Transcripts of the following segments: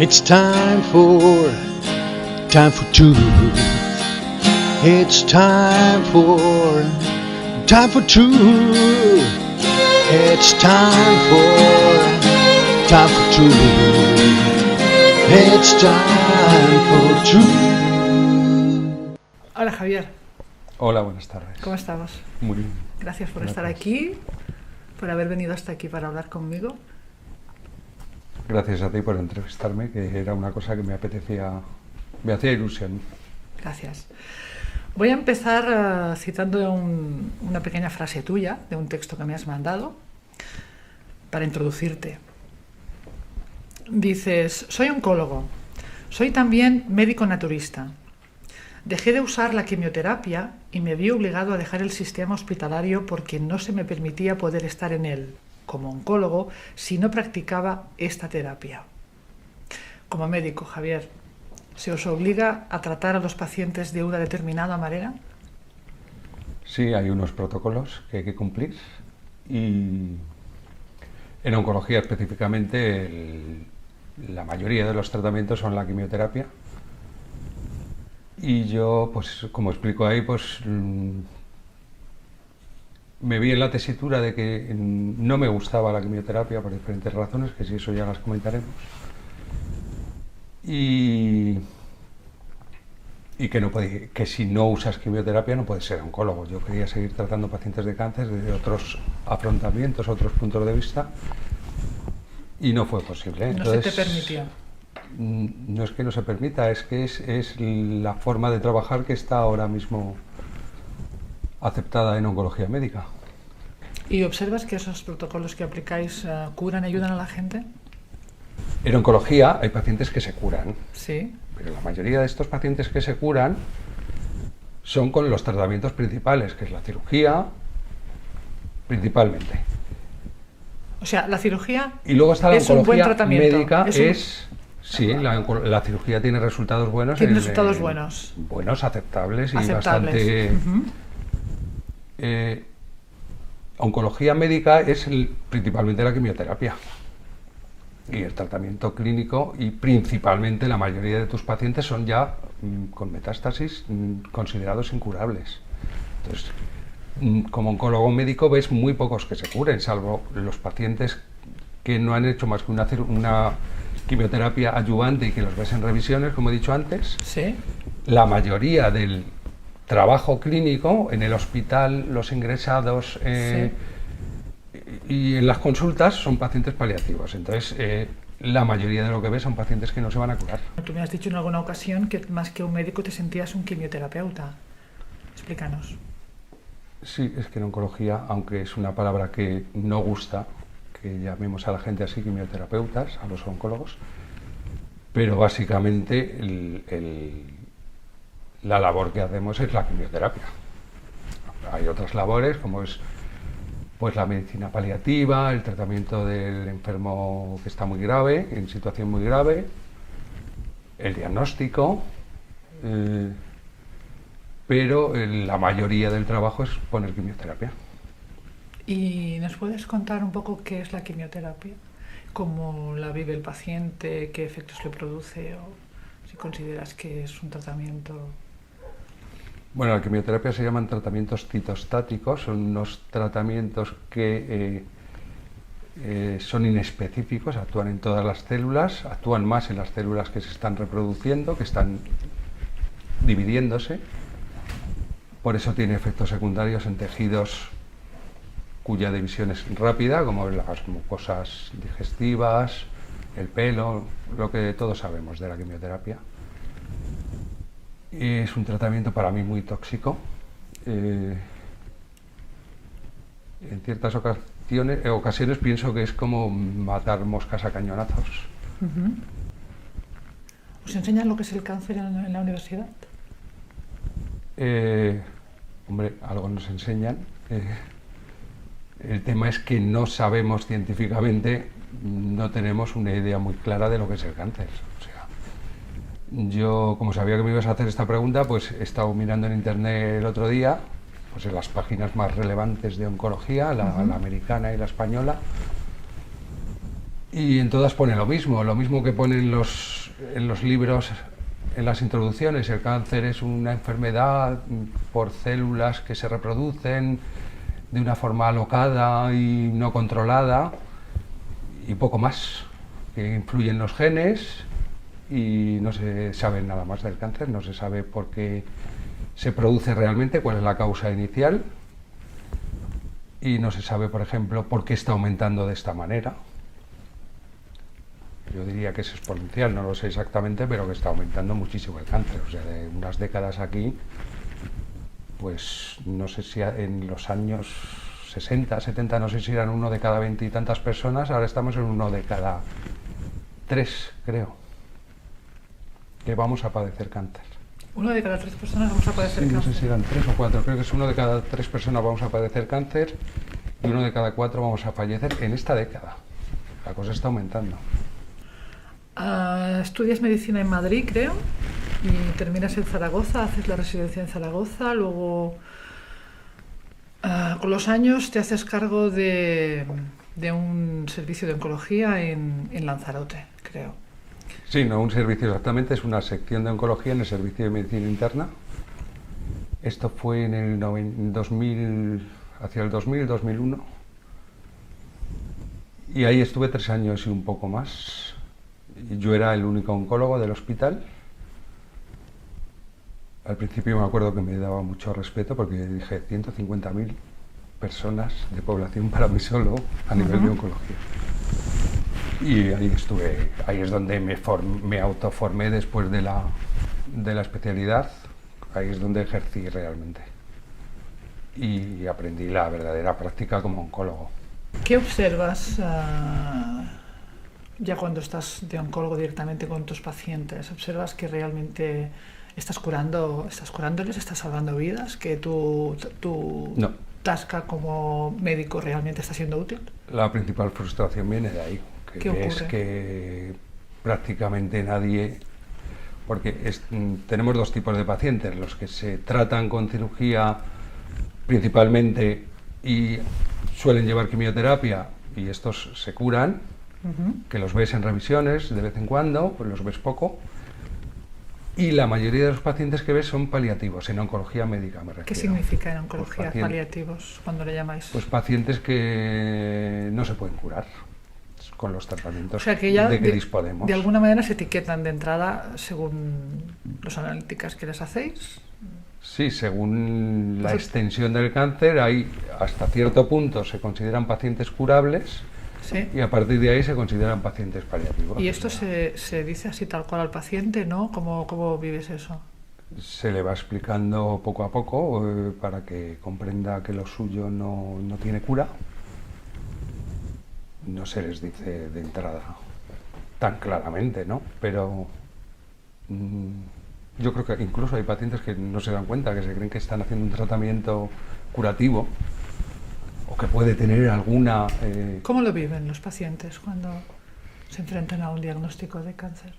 It's time for two. It's time for two. It's time for two. It's time for two. Hola Javier. Hola, buenas tardes. ¿Cómo estamos? Muy bien. Gracias por estar aquí, por haber venido hasta aquí para hablar conmigo. Gracias a ti por entrevistarme, que era una cosa que me hacía ilusión. Gracias. Voy a empezar citando una pequeña frase tuya de un texto que me has mandado para introducirte. Dices, soy oncólogo, soy también médico naturista. Dejé de usar la quimioterapia y me vi obligado a dejar el sistema hospitalario porque no se me permitía poder estar en él, como oncólogo, si no practicaba esta terapia. Como médico, Javier, ¿se os obliga a tratar a los pacientes de una determinada manera? Sí, hay unos protocolos que hay que cumplir y en oncología específicamente la mayoría de los tratamientos son la quimioterapia y yo, pues como explico ahí, pues me vi en la tesitura de que no me gustaba la quimioterapia por diferentes razones, que si eso ya las comentaremos. Y que si no usas quimioterapia no puedes ser oncólogo. Yo quería seguir tratando pacientes de cáncer desde otros afrontamientos, otros puntos de vista, y no fue posible. No se te permitió. No es que no se permita, es que es la forma de trabajar que está ahora mismo aceptada en oncología médica. ¿Y observas que esos protocolos que aplicáis curan y ayudan a la gente? En oncología hay pacientes que se curan, Sí. pero la mayoría de estos pacientes que se curan son con los tratamientos principales, que es la cirugía, principalmente. O sea, la cirugía y luego está la es un buen oncología tratamiento. médica, sí, la cirugía tiene resultados buenos. Tiene resultados buenos. Buenos, aceptables y Aceptables. bastante... oncología médica es principalmente la quimioterapia y el tratamiento clínico, y principalmente la mayoría de tus pacientes son ya con metástasis considerados incurables. Entonces, como oncólogo médico ves muy pocos que se curen, salvo los pacientes que no han hecho más que una quimioterapia adyuvante y que los ves en revisiones, como he dicho antes. Sí. La mayoría del trabajo clínico en el hospital, los ingresados Sí. y en las consultas son pacientes paliativos. Entonces, la mayoría de lo que ves son pacientes que no se van a curar. Tú me has dicho en alguna ocasión que más que un médico te sentías un quimioterapeuta. Explícanos. Sí, es que en oncología, aunque es una palabra que no gusta, que llamemos a la gente así, quimioterapeutas, a los oncólogos, pero básicamente la labor que hacemos es la quimioterapia. Hay otras labores como es pues la medicina paliativa, el tratamiento del enfermo que está muy grave, en situación muy grave, el diagnóstico, pero la mayoría del trabajo es poner quimioterapia. ¿Y nos puedes contar un poco qué es la quimioterapia? ¿Cómo la vive el paciente? ¿Qué efectos le produce? ¿O si consideras que es un tratamiento? Bueno, la quimioterapia se llaman tratamientos citostáticos, son unos tratamientos que son inespecíficos, actúan en todas las células, actúan más en las células que se están reproduciendo, que están dividiéndose, por eso tiene efectos secundarios en tejidos cuya división es rápida, como las mucosas digestivas, el pelo, lo que todos sabemos de la quimioterapia. Es un tratamiento para mí muy tóxico. En ciertas ocasiones pienso que es como matar moscas a cañonazos. ¿Os enseñan lo que es el cáncer en la universidad? Hombre, algo nos enseñan. El tema es que no sabemos científicamente, no tenemos una idea muy clara de lo que es el cáncer. O sea, yo, como sabía que me ibas a hacer esta pregunta, pues he estado mirando en internet el otro día, pues en las páginas más relevantes de oncología, la americana y la española, Y en todas pone lo mismo que pone en los libros, en las introducciones. El cáncer es una enfermedad por células que se reproducen de una forma alocada y no controlada, y poco más, que influyen los genes, y no se sabe nada más del cáncer, no se sabe por qué se produce realmente, cuál es la causa inicial, y no se sabe, por ejemplo, por qué está aumentando de esta manera. Yo diría que es exponencial, no lo sé exactamente, pero que está aumentando muchísimo el cáncer. O sea, de unas décadas aquí, pues no sé si en los años 60, 70, no sé si eran 1 de cada 20 y tantas personas, ahora estamos en 1 de cada 3, creo, que vamos a padecer cáncer. 1 de cada 3 personas vamos a padecer Sí, no cáncer. sé si eran 3 o 4, creo que es 1 de cada 3 personas vamos a padecer cáncer y 1 de cada 4 vamos a fallecer en esta década. La cosa está aumentando. Estudias medicina en Madrid, creo, y terminas en Zaragoza, haces la residencia en Zaragoza, luego con los años te haces cargo de un servicio de oncología en Lanzarote, creo. Sí, no un servicio exactamente, es una sección de oncología en el servicio de medicina interna. Esto fue en el 2000, hacia el 2000, 2001. Y ahí estuve 3 años y un poco más. Yo era el único oncólogo del hospital. Al principio me acuerdo que me daba mucho respeto porque dije 150.000 personas de población para mí solo a nivel de oncología. Y ahí estuve, ahí es donde me autoformé después de la especialidad, ahí es donde ejercí realmente. Y aprendí la verdadera práctica como oncólogo. ¿Qué observas ya cuando estás de oncólogo directamente con tus pacientes? ¿Observas que realmente estás curándoles, estás salvando vidas, que tu No. tasca como médico realmente está siendo útil? La principal frustración viene de ahí, ¿Qué que es ocurre? que prácticamente nadie, porque tenemos 2 tipos de pacientes, los que se tratan con cirugía principalmente y suelen llevar quimioterapia y estos se curan, que los ves en revisiones de vez en cuando, pues los ves poco, y la mayoría de los pacientes que ves son paliativos, en oncología médica me refiero. ¿Qué significa en oncología Pues paliativos cuando le llamáis? Pues pacientes que no se pueden curar con los tratamientos O sea que ya de que disponemos. de alguna manera se etiquetan de entrada según las analíticas que les hacéis. Sí, según la Pues- extensión del cáncer, hay hasta cierto punto se consideran pacientes curables Sí. y a partir de ahí se consideran pacientes paliativos. Y esto se dice así tal cual al paciente, ¿no? ¿Cómo vives eso? Se le va explicando poco a poco para que comprenda que lo suyo no tiene cura. No se les dice de entrada tan claramente, ¿no? Pero yo creo que incluso hay pacientes que no se dan cuenta, que se creen que están haciendo un tratamiento curativo o que puede tener alguna... ¿Cómo lo viven los pacientes cuando se enfrentan a un diagnóstico de cáncer?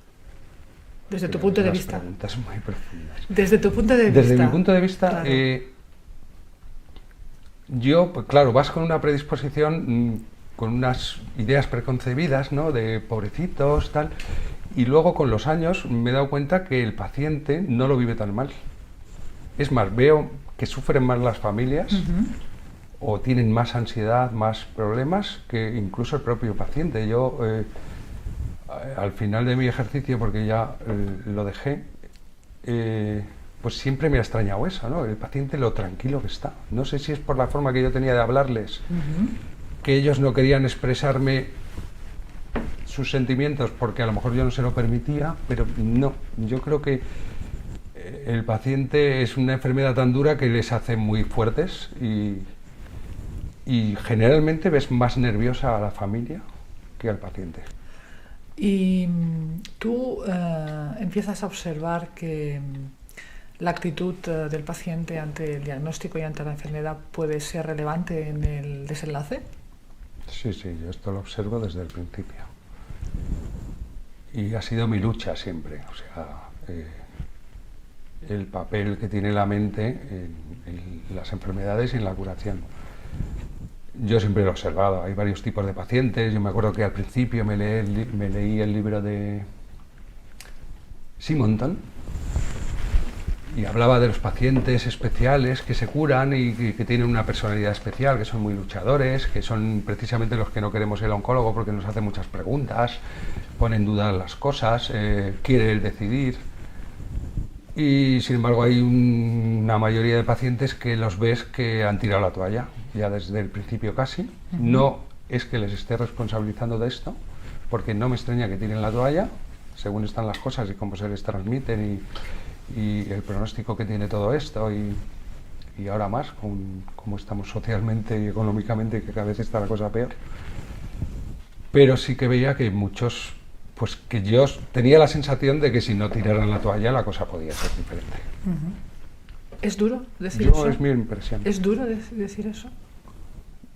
Desde tu punto de Unas vista. preguntas muy profundas. Desde tu punto de vista. Desde mi punto de vista, Claro. yo, pues claro, vas con una predisposición, con unas ideas preconcebidas, ¿no? De pobrecitos, tal. Y luego con los años me he dado cuenta que el paciente no lo vive tan mal. Es más, veo que sufren más las familias o tienen más ansiedad, más problemas que incluso el propio paciente. Yo, al final de mi ejercicio, porque ya lo dejé, pues siempre me ha extrañado eso, ¿no? El paciente lo tranquilo que está. No sé si es por la forma que yo tenía de hablarles, que ellos no querían expresarme sus sentimientos porque a lo mejor yo no se lo permitía, pero no, yo creo que el paciente es una enfermedad tan dura que les hace muy fuertes y generalmente ves más nerviosa a la familia que al paciente. Y tú empiezas a observar que la actitud del paciente ante el diagnóstico y ante la enfermedad puede ser relevante en el desenlace. Sí, yo esto lo observo desde el principio. Y ha sido mi lucha siempre, o sea, el papel que tiene la mente en las enfermedades y en la curación. Yo siempre lo he observado, hay varios tipos de pacientes. Yo me acuerdo que al principio me leí el libro de Simonton y hablaba de los pacientes especiales que se curan y que tienen una personalidad especial, que son muy luchadores, que son precisamente los que no queremos el oncólogo porque nos hace muchas preguntas, pone en duda las cosas, quiere él decidir. Y sin embargo hay una mayoría de pacientes que los ves que han tirado la toalla, ya desde el principio casi. No es que les esté responsabilizando de esto, porque no me extraña que tiren la toalla, según están las cosas y cómo se les transmiten y el pronóstico que tiene todo esto y ahora más, con cómo estamos socialmente y económicamente, que cada vez está la cosa peor. Pero sí que veía que muchos, pues que yo tenía la sensación de que si no tiraran la toalla la cosa podía ser diferente. ¿Es duro decir Yo eso? es mi impresión. ¿Es duro decir eso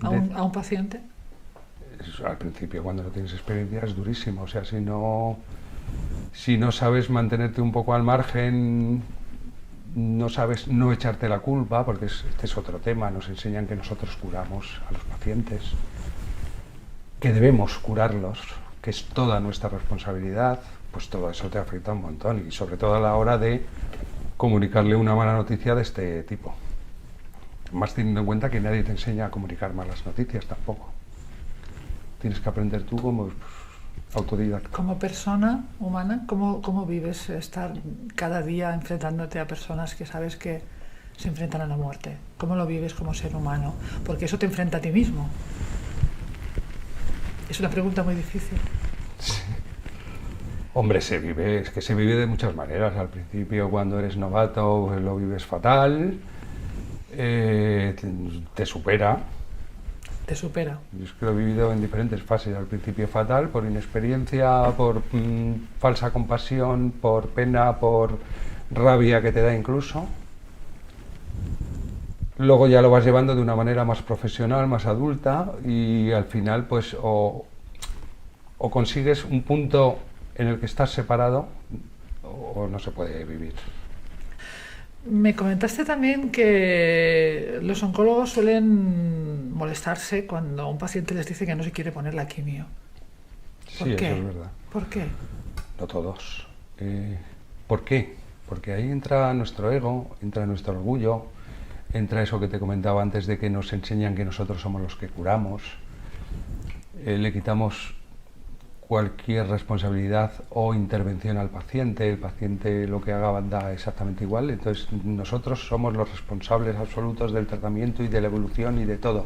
a un paciente? Al principio, cuando no tienes experiencia, es durísimo. O sea, si no sabes mantenerte un poco al margen, no sabes no echarte la culpa, porque este es otro tema. Nos enseñan que nosotros curamos a los pacientes, que debemos curarlos, que es toda nuestra responsabilidad. Pues todo eso te afecta un montón, y sobre todo a la hora de comunicarle una mala noticia de este tipo. Más teniendo en cuenta que nadie te enseña a comunicar malas noticias tampoco. Tienes que aprender tú como autodidacta. Como persona humana, ¿cómo vives estar cada día enfrentándote a personas que sabes que se enfrentan a la muerte? ¿Cómo lo vives como ser humano? Porque eso te enfrenta a ti mismo. Es una pregunta muy difícil. Sí. Hombre, se vive de muchas maneras. Al principio, cuando eres novato, pues lo vives fatal, te supera. Te supera. Yo es que lo he vivido en diferentes fases. Al principio fatal, por inexperiencia, por falsa compasión, por pena, por rabia que te da incluso. Luego ya lo vas llevando de una manera más profesional, más adulta, y al final pues o consigues un punto en el que estás separado o no se puede vivir. Me comentaste también que los oncólogos suelen molestarse cuando un paciente les dice que no se quiere poner la quimio. ¿Por Sí, qué? eso es verdad. ¿Por qué? No todos. ¿Por qué? Porque ahí entra nuestro ego, entra nuestro orgullo, entra eso que te comentaba antes de que nos enseñan que nosotros somos los que curamos. Le quitamos cualquier responsabilidad o intervención al paciente. El paciente lo que haga da exactamente igual. Entonces nosotros somos los responsables absolutos del tratamiento y de la evolución y de todo.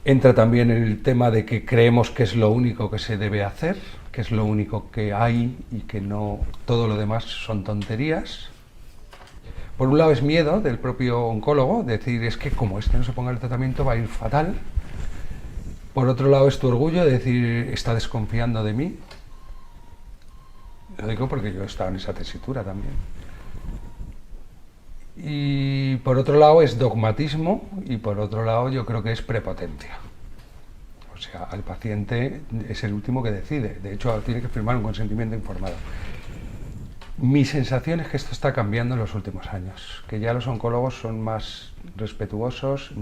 Entra también el tema de que creemos que es lo único que se debe hacer, que es lo único que hay y que no todo lo demás son tonterías. Por un lado es miedo del propio oncólogo, decir es que como no se ponga el tratamiento va a ir fatal. Por otro lado es tu orgullo, de decir está desconfiando de mí. Lo digo porque yo estaba en esa tesitura también. Y por otro lado es dogmatismo y por otro lado yo creo que es prepotencia. O sea, el paciente es el último que decide. De hecho, tiene que firmar un consentimiento informado. Mi sensación es que esto está cambiando en los últimos años, que ya los oncólogos son más respetuosos,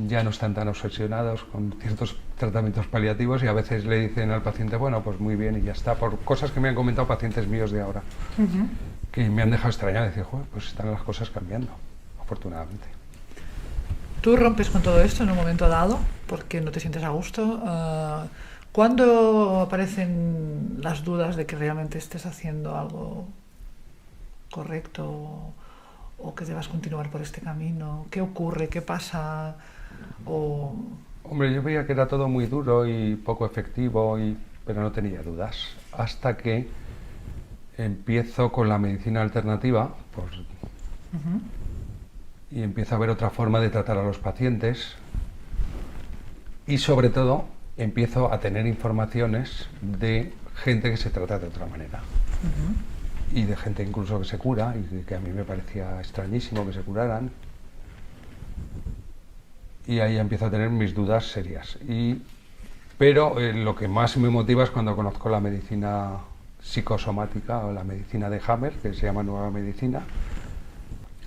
ya no están tan obsesionados con ciertos tratamientos paliativos y a veces le dicen al paciente, bueno, pues muy bien y ya está, por cosas que me han comentado pacientes míos de ahora, que me han dejado extrañado, decir, joder, pues están las cosas cambiando, afortunadamente. ¿Tú rompes con todo esto en un momento dado porque no te sientes a gusto? ¿Cuándo aparecen las dudas de que realmente estés haciendo algo correcto o que debas continuar por este camino? ¿Qué ocurre? ¿Qué pasa? Hombre, yo veía que era todo muy duro y poco efectivo, pero no tenía dudas. Hasta que empiezo con la medicina alternativa y empiezo a ver otra forma de tratar a los pacientes y sobre todo empiezo a tener informaciones de gente que se trata de otra manera y de gente incluso que se cura y que a mí me parecía extrañísimo que se curaran. Y ahí empiezo a tener mis dudas serias. Pero lo que más me motiva es cuando conozco la medicina psicosomática o la medicina de Hammer, que se llama Nueva Medicina.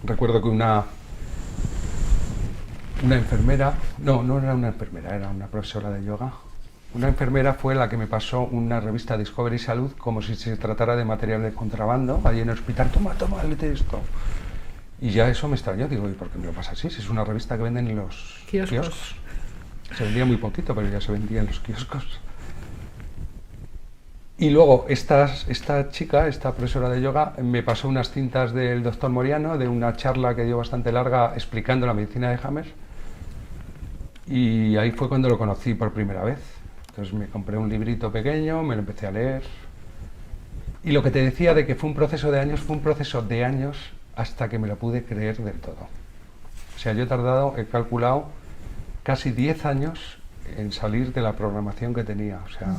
Recuerdo que una una enfermera, no era una enfermera, era una profesora de yoga. Una enfermera fue la que me pasó una revista Discovery Salud como si se tratara de material de contrabando, allí en el hospital, toma, léete esto. Y ya eso me extrañó, digo, ¿y por qué me lo pasa así? Si es una revista que venden en los kioscos. Se vendía muy poquito, pero ya se vendía en los kioscos. Y luego esta chica, esta profesora de yoga, me pasó unas cintas del doctor Moriano, de una charla que dio bastante larga explicando la medicina de Hammer. Y ahí fue cuando lo conocí por primera vez. Entonces me compré un librito pequeño, me lo empecé a leer. Y lo que te decía de que fue un proceso de años hasta que me lo pude creer del todo. O sea, yo he calculado casi 10 años en salir de la programación que tenía. O sea,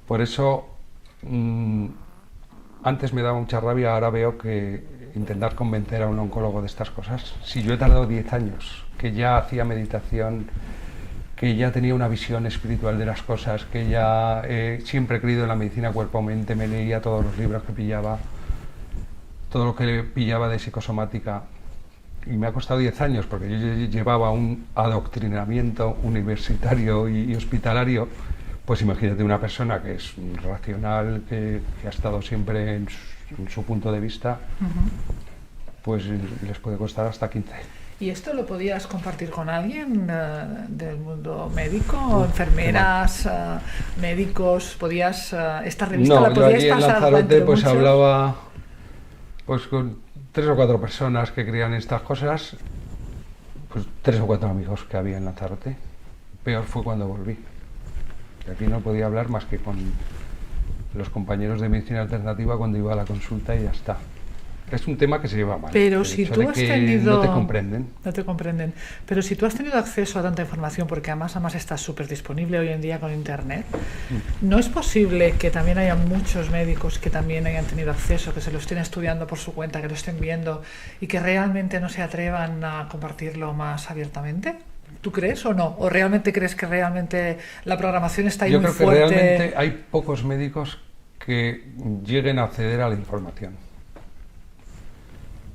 por eso antes me daba mucha rabia, ahora veo que intentar convencer a un oncólogo de estas cosas, si yo he tardado 10 años, que ya hacía meditación, que ya tenía una visión espiritual de las cosas, que ya siempre he creído en la medicina cuerpo-mente, me leía todos los libros que pillaba, todo lo que pillaba de psicosomática, y me ha costado 10 años porque yo llevaba un adoctrinamiento universitario y hospitalario. Pues imagínate una persona que es racional, que ha estado siempre en su punto de vista, pues les puede costar hasta 15. ¿Y esto lo podías compartir con alguien del mundo médico, enfermeras, médicos? ¿Podías esta revista la podías yo aquí pasar en Lanzarote pues muchos? hablaba pues con 3 o 4 personas que creían estas cosas, pues 3 o 4 amigos que había en Lanzarote. Peor fue cuando volví. Y aquí no podía hablar más que con los compañeros de medicina alternativa cuando iba a la consulta y ya está. Es un tema que se lleva mal. Pero si tú has tenido... No te comprenden. No te comprenden. Pero si tú has tenido acceso a tanta información, porque además está súper disponible hoy en día con Internet, ¿no es posible que también haya muchos médicos que también hayan tenido acceso, que se lo estén estudiando por su cuenta, que lo estén viendo y que realmente no se atrevan a compartirlo más abiertamente? ¿Tú crees o no? ¿O realmente crees que realmente la programación está ahí muy fuerte? Yo creo que realmente hay pocos médicos que lleguen a acceder a la información.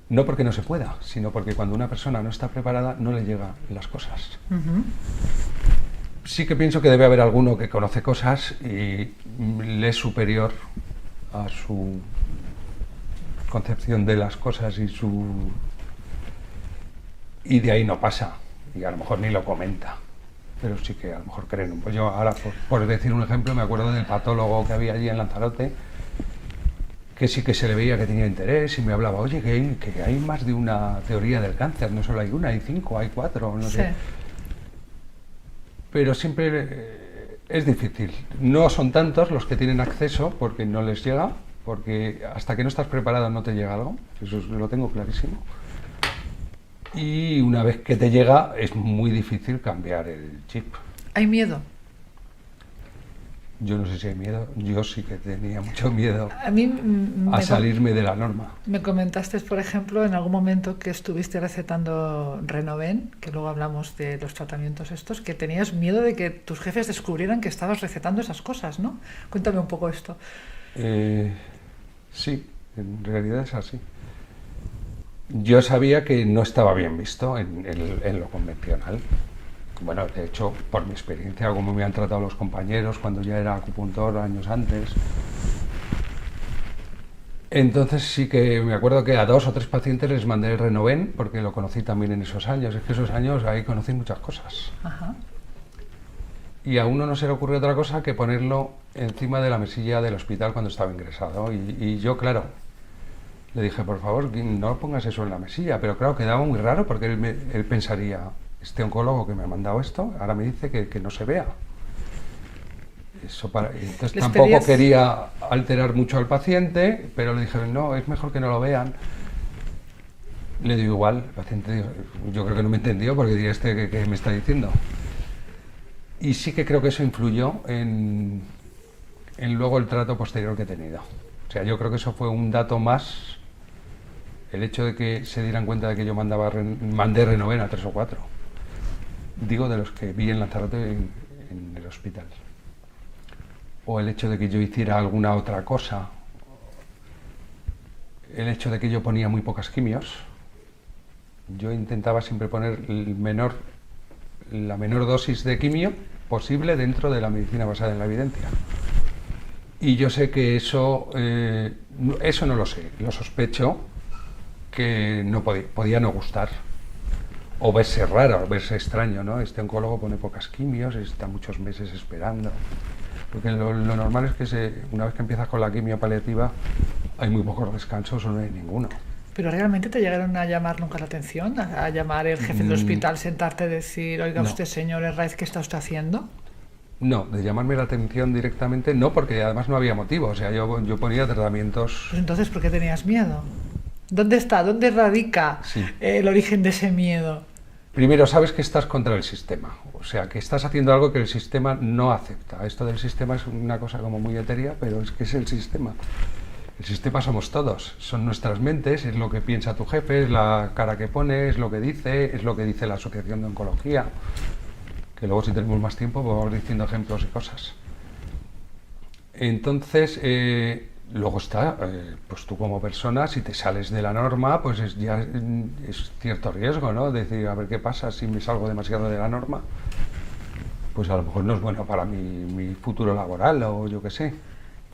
No porque no se pueda, sino porque cuando una persona no está preparada no le llegan las cosas. Sí que pienso que debe haber alguno que conoce cosas y le es superior a su concepción de las cosas y de ahí no pasa. Y a lo mejor ni lo comenta, pero sí que a lo mejor creen. Pues yo ahora, por decir un ejemplo, me acuerdo del patólogo que había allí en Lanzarote, que sí que se le veía que tenía interés y me hablaba, oye, que hay más de una teoría del cáncer, no solo hay una, hay 5, hay 4, no sé. Pero siempre es difícil. No son tantos los que tienen acceso porque no les llega, porque hasta que no estás preparado no te llega algo, eso lo tengo clarísimo. Y una vez que te llega es muy difícil cambiar el chip. ¿Hay miedo? Yo no sé si hay miedo, yo sí que tenía mucho miedo a mí salirme de la norma. Me comentaste, por ejemplo, en algún momento que estuviste recetando Renoven, que luego hablamos de los tratamientos estos, que tenías miedo de que tus jefes descubrieran que estabas recetando esas cosas, ¿no? Cuéntame un poco esto. Sí, en realidad es así. Yo sabía que no estaba bien visto en lo convencional. Bueno, de hecho, por mi experiencia, como me han tratado los compañeros cuando ya era acupuntor años antes. Entonces sí que me acuerdo que a 2 o 3 pacientes les mandé el Renoven, porque lo conocí también en esos años. Es que esos años ahí conocí muchas cosas. Y a uno no se le ocurrió otra cosa que ponerlo encima de la mesilla del hospital cuando estaba ingresado. Y yo, claro, le dije, por favor, no pongas eso en la mesilla. Pero claro, quedaba muy raro porque él pensaría, este oncólogo que me ha mandado esto, ahora me dice que no se vea. Entonces tampoco quería alterar mucho al paciente, pero le dije, no, es mejor que no lo vean. Le digo igual, el paciente, yo creo que no me entendió porque diría, ¿qué me está diciendo? Y sí que creo que eso influyó en luego el trato posterior que he tenido. O sea, yo creo que eso fue un dato más, el hecho de que se dieran cuenta de que yo mandé Renoven a 3 o 4. Digo de los que vi en Lanzarote en el hospital. O el hecho de que yo hiciera alguna otra cosa. El hecho de que yo ponía muy pocas quimios. Yo intentaba siempre poner la menor dosis de quimio posible dentro de la medicina basada en la evidencia. Y yo sé que eso no lo sé, lo sospecho que no podía no gustar. O verse raro, o verse extraño, ¿no? Este oncólogo pone pocas quimios, está muchos meses esperando. Porque lo normal es que una vez que empiezas con la quimio paliativa, hay muy pocos descansos o no hay ninguno. ¿Pero realmente te llegaron a llamar nunca la atención? ¿A llamar el jefe del hospital, sentarte y decir, oiga No. usted, señor Herraiz, ¿qué está usted haciendo? No, de llamarme la atención directamente, no, porque además no había motivo. O sea, yo ponía tratamientos... Pues entonces, ¿por qué tenías miedo? ¿Dónde radica Sí. el origen de ese miedo? Primero, sabes que estás contra el sistema. O sea, que estás haciendo algo que el sistema no acepta. Esto del sistema es una cosa como muy etérea, pero es que es el sistema. El sistema somos todos, son nuestras mentes, es lo que piensa tu jefe, es la cara que pone, es lo que dice la Asociación de Oncología, que luego si tenemos más tiempo vamos diciendo ejemplos y cosas. Entonces, luego está, pues tú como persona, si te sales de la norma, pues es cierto riesgo, ¿no? Decir, a ver qué pasa si me salgo demasiado de la norma, pues a lo mejor no es bueno para mi futuro laboral o yo qué sé.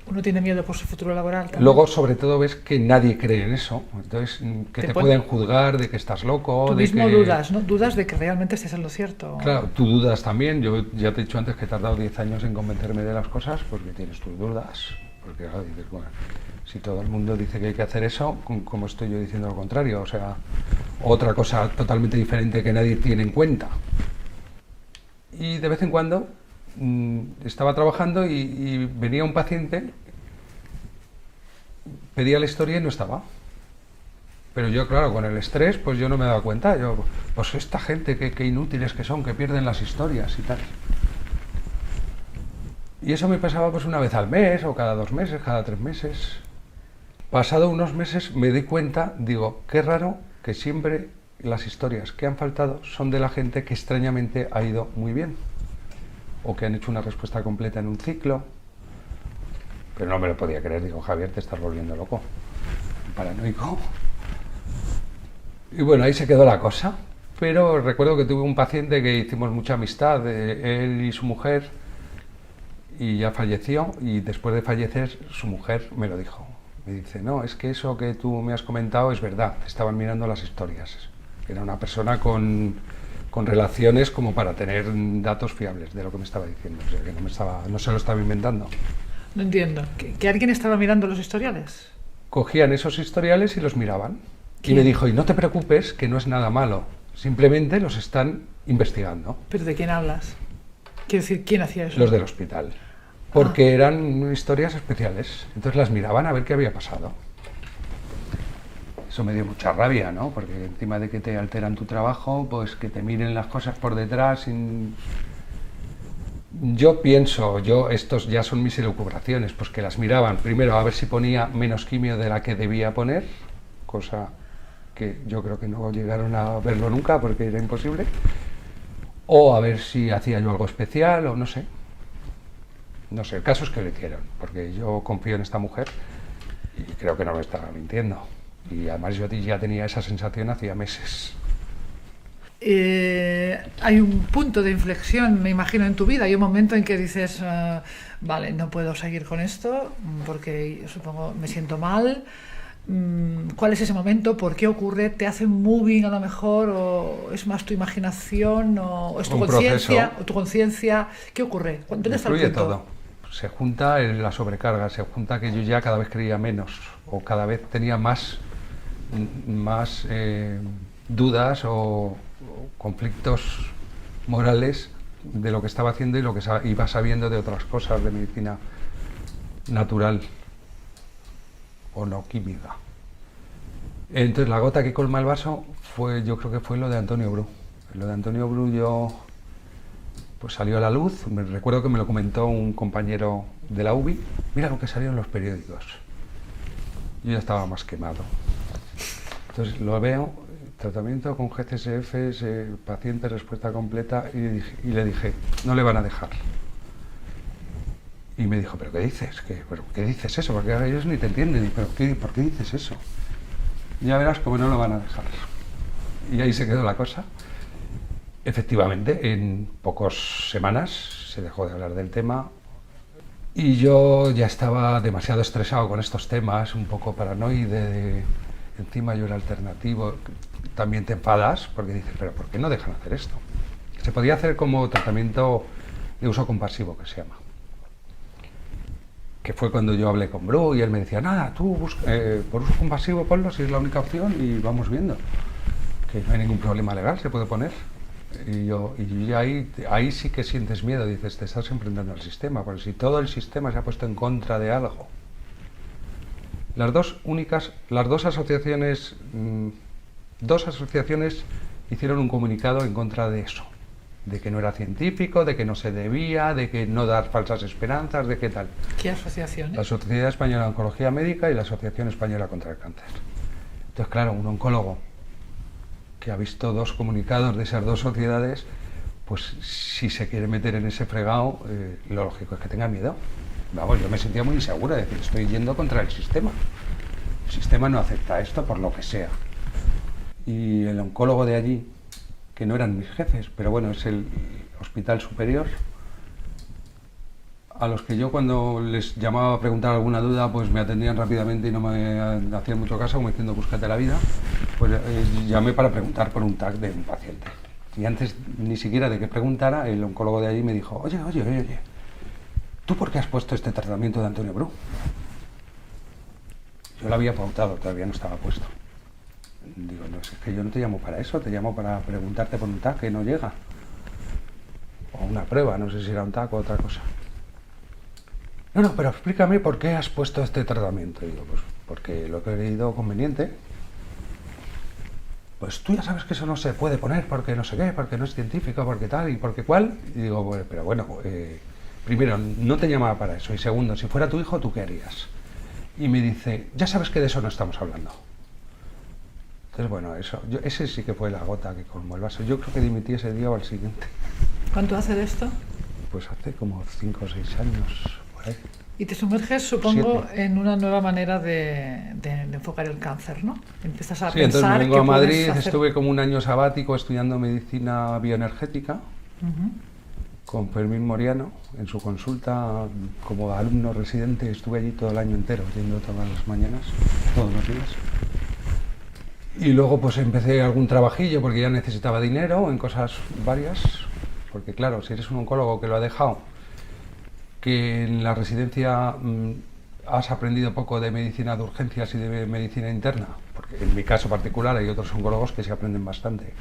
Uno tiene miedo por su futuro laboral también. Luego, sobre todo, ves que nadie cree en eso. Entonces, que te pueden juzgar de que estás loco. Tú de mismo que... dudas, ¿no? Dudas de que realmente estés en lo cierto. Claro, tú dudas también. Yo ya te he dicho antes que he tardado 10 años en convencerme de las cosas porque tienes tus dudas. Porque claro, dices, bueno, si todo el mundo dice que hay que hacer eso, ¿cómo estoy yo diciendo lo contrario? O sea, otra cosa totalmente diferente que nadie tiene en cuenta. Y de vez en cuando estaba trabajando y venía un paciente, pedía la historia y no estaba. Pero yo, claro, con el estrés, pues yo no me daba cuenta. Yo, pues esta gente, qué inútiles que son, que pierden las historias y tal. Y eso me pasaba pues una vez al mes, o cada 2 meses, cada 3 meses. Pasado unos meses me di cuenta, digo, qué raro que siempre las historias que han faltado son de la gente que extrañamente ha ido muy bien. O que han hecho una respuesta completa en un ciclo. Pero no me lo podía creer, digo, Javier, te estás volviendo loco, paranoico. Y bueno, ahí se quedó la cosa. Pero recuerdo que tuve un paciente que hicimos mucha amistad, él y su mujer, y ya falleció, y después de fallecer su mujer me lo dijo. Me dice, no, es que eso que tú me has comentado es verdad, estaban mirando las historias. Era una persona con relaciones como para tener datos fiables de lo que me estaba diciendo, o sea, que no se lo estaba inventando. No entiendo. ¿Que alguien estaba mirando los historiales? Cogían esos historiales y los miraban. ¿Quién? Y me dijo, y no te preocupes, que no es nada malo, simplemente los están investigando. ¿Pero de quién hablas? Quiero decir, ¿quién hacía eso? Los del hospital. Porque eran historias especiales. Entonces las miraban a ver qué había pasado. Eso me dio mucha rabia, ¿no? Porque encima de que te alteran tu trabajo, pues que te miren las cosas por detrás sin... Yo pienso, estos ya son mis elucubraciones, pues que las miraban primero a ver si ponía menos quimio de la que debía poner, cosa que yo creo que no llegaron a verlo nunca porque era imposible, o a ver si hacía yo algo especial o no sé. No sé, el caso es que lo hicieron, porque yo confío en esta mujer y creo que no me estaba mintiendo. Y además yo ya tenía esa sensación hacía meses. Hay un punto de inflexión, me imagino, en tu vida. Hay un momento en que dices, vale, no puedo seguir con esto porque supongo me siento mal. ¿Cuál es ese momento? ¿Por qué ocurre? ¿Te hace un moving a lo mejor? ¿O es más tu imaginación? ¿O es tu conciencia? ¿O tu conciencia? ¿Qué ocurre? ¿Dónde está el punto? Todo. Se junta la sobrecarga, se junta que yo ya cada vez creía menos o cada vez tenía más dudas o conflictos morales de lo que estaba haciendo y lo que iba sabiendo de otras cosas de medicina natural o no química. Entonces la gota que colma el vaso yo creo que fue lo de Antonio Bru. Lo de Antonio Bru pues salió a la luz. Me recuerdo que me lo comentó un compañero de la UBI. Mira lo que salió en los periódicos. Yo ya estaba más quemado. Entonces lo veo, tratamiento con GCSF, paciente respuesta completa, y le dije, no le van a dejar. Y me dijo, ¿pero qué dices? ¿Qué dices eso? Porque ellos ni te entienden. ¿Pero por qué dices eso? Ya verás cómo no lo van a dejar. Y ahí se quedó la cosa. Efectivamente, en pocas semanas se dejó de hablar del tema y yo ya estaba demasiado estresado con estos temas, un poco paranoide, encima yo era alternativo. También te enfadas porque dices, pero ¿por qué no dejan hacer esto? Se podía hacer como tratamiento de uso compasivo, que se llama. Que fue cuando yo hablé con Bru y él me decía, nada, tú por uso compasivo ponlo si es la única opción y vamos viendo. Que no hay ningún problema legal, se puede poner. Y yo ahí sí que sientes miedo, dices, te estás enfrentando al sistema, porque si todo el sistema se ha puesto en contra de algo. Las dos asociaciones hicieron un comunicado en contra de eso, de que no era científico, de que no se debía, de que no dar falsas esperanzas, de qué tal. ¿Qué asociaciones? La Sociedad Española de Oncología Médica y la Asociación Española contra el Cáncer. Entonces, claro, un oncólogo que ha visto dos comunicados de esas dos sociedades, pues si se quiere meter en ese fregado, lo lógico es que tenga miedo. Vamos, yo me sentía muy insegura, de decir, estoy yendo contra el sistema. El sistema no acepta esto por lo que sea. Y el oncólogo de allí, que no eran mis jefes, pero bueno, es el hospital superior, a los que yo cuando les llamaba a preguntar alguna duda, pues me atendían rápidamente y no me hacían mucho caso, como diciendo, búscate la vida, pues llamé para preguntar por un TAC de un paciente. Y antes ni siquiera de que preguntara, el oncólogo de allí me dijo, oye, ¿tú por qué has puesto este tratamiento de Antonio Bru? Yo lo había pautado, todavía no estaba puesto. Digo, no, es que yo no te llamo para eso, te llamo para preguntarte por un TAC que no llega. O una prueba, no sé si era un TAC o otra cosa. No, pero explícame por qué has puesto este tratamiento. Y digo, pues porque lo he creído conveniente. Pues tú ya sabes que eso no se puede poner porque no sé qué, porque no es científico, porque tal y porque cual. Y digo, bueno, pero bueno, primero, no te llamaba para eso. Y segundo, si fuera tu hijo, ¿tú qué harías? Y me dice, ya sabes que de eso no estamos hablando. Entonces, bueno, ese sí que fue la gota que colmó el vaso. Yo creo que dimití ese día o al siguiente. ¿Cuánto hace de esto? Pues hace como 5 o 6 años, por ahí. Y te sumerges, supongo, 7. en una nueva manera de enfocar el cáncer, ¿no? Empiezas a Sí, entonces pensar me vengo que a Madrid, puedes hacer... estuve como un año sabático estudiando medicina bioenergética Ujú. con Fermín Moriano en su consulta como alumno residente. Estuve allí todo el año entero, yendo todas las mañanas, todos los días. Y luego pues empecé algún trabajillo porque ya necesitaba dinero en cosas varias, porque claro, si eres un oncólogo que lo ha dejado, que en la residencia has aprendido poco de medicina de urgencias y de medicina interna, porque en mi caso particular hay otros oncólogos que sí aprenden bastante,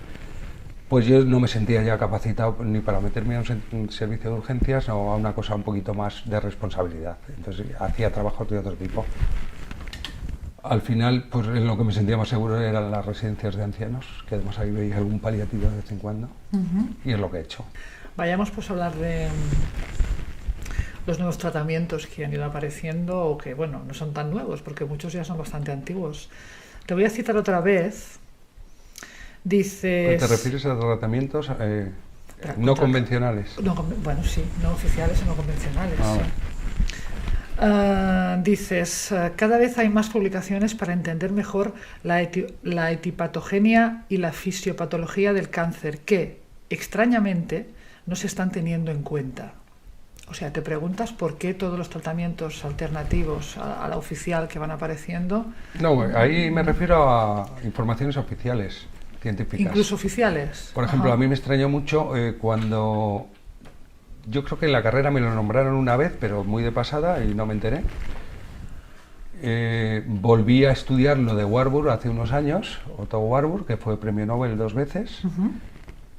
pues yo no me sentía ya capacitado ni para meterme a un servicio de urgencias o a una cosa un poquito más de responsabilidad. Entonces hacía trabajos de otro tipo. Al final, pues en lo que me sentía más seguro eran las residencias de ancianos, que además ahí veía algún paliativo de vez en cuando, y es lo que he hecho. Vayamos pues a hablar de los nuevos tratamientos que han ido apareciendo o que, bueno, no son tan nuevos porque muchos ya son bastante antiguos. Te voy a citar otra vez. Dices... ¿Te refieres a tratamientos no convencionales? No, bueno, sí, no oficiales o no convencionales. Ah, sí. Dices, cada vez hay más publicaciones para entender mejor la etipatogenia y la fisiopatología del cáncer que, extrañamente, no se están teniendo en cuenta. O sea, te preguntas por qué todos los tratamientos alternativos a la oficial que van apareciendo... No, ahí me refiero a informaciones oficiales, científicas. Incluso oficiales. Por ejemplo, Ajá. a mí me extrañó mucho cuando... Yo creo que en la carrera me lo nombraron una vez, pero muy de pasada y no me enteré. Volví a estudiar lo de Warburg hace unos años, Otto Warburg, que fue premio Nobel 2 veces,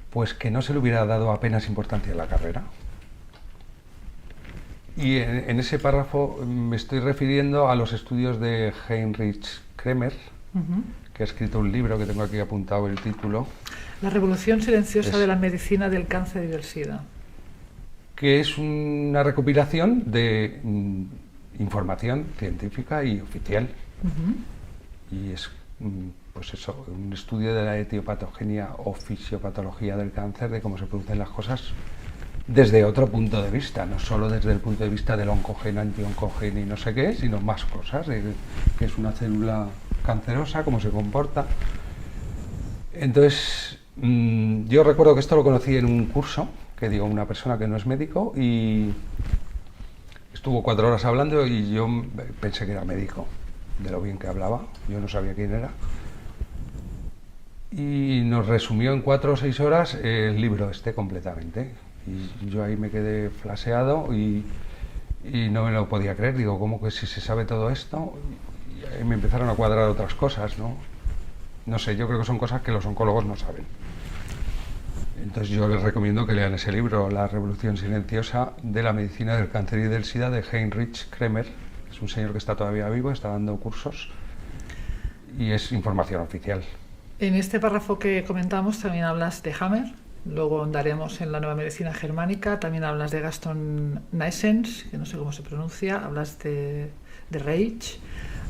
pues que no se le hubiera dado apenas importancia a la carrera. Y en ese párrafo me estoy refiriendo a los estudios de Heinrich Kremer, que ha escrito un libro que tengo aquí apuntado el título. La revolución silenciosa de la medicina del cáncer y del SIDA. Que es una recopilación de información científica y oficial. Y es, pues eso, un estudio de la etiopatogenia o fisiopatología del cáncer, de cómo se producen las cosas desde otro punto de vista, no solo desde el punto de vista del oncogeno, antioncogeno y no sé qué, sino más cosas, de qué es una célula cancerosa, cómo se comporta. Entonces, yo recuerdo que esto lo conocí en un curso que dio una persona que no es médico y estuvo 4 horas hablando y yo pensé que era médico, de lo bien que hablaba, yo no sabía quién era. Y nos resumió en 4 o 6 horas el libro este completamente. Y yo ahí me quedé flaseado y no me lo podía creer. Digo, ¿cómo que si se sabe todo esto? Y ahí me empezaron a cuadrar otras cosas, ¿no? No sé, yo creo que son cosas que los oncólogos no saben. Entonces yo les recomiendo que lean ese libro, La revolución silenciosa de la medicina del cáncer y del SIDA, de Heinrich Kremer. Es un señor que está todavía vivo, está dando cursos y es información oficial. En este párrafo que comentamos también hablas de Hammer, luego andaremos en la nueva medicina germánica, también hablas de Gaston Naessens, que no sé cómo se pronuncia, hablas de Reich,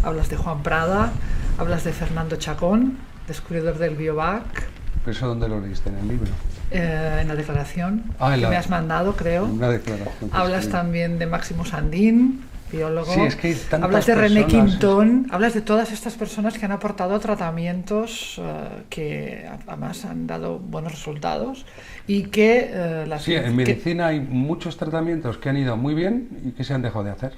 hablas de Juan Prada, hablas de Fernando Chacón, descubridor del Biovac. ¿Pero eso dónde lo leíste? ¿En el libro? En la declaración que me has mandado, creo. Una declaración. Hablas también de Máximo Sandín, biólogo. Sí, es que hay tantas hablas de René personas. Quintón, hablas de todas estas personas que han aportado tratamientos que además han dado buenos resultados y que Sí, en medicina hay muchos tratamientos que han ido muy bien y que se han dejado de hacer.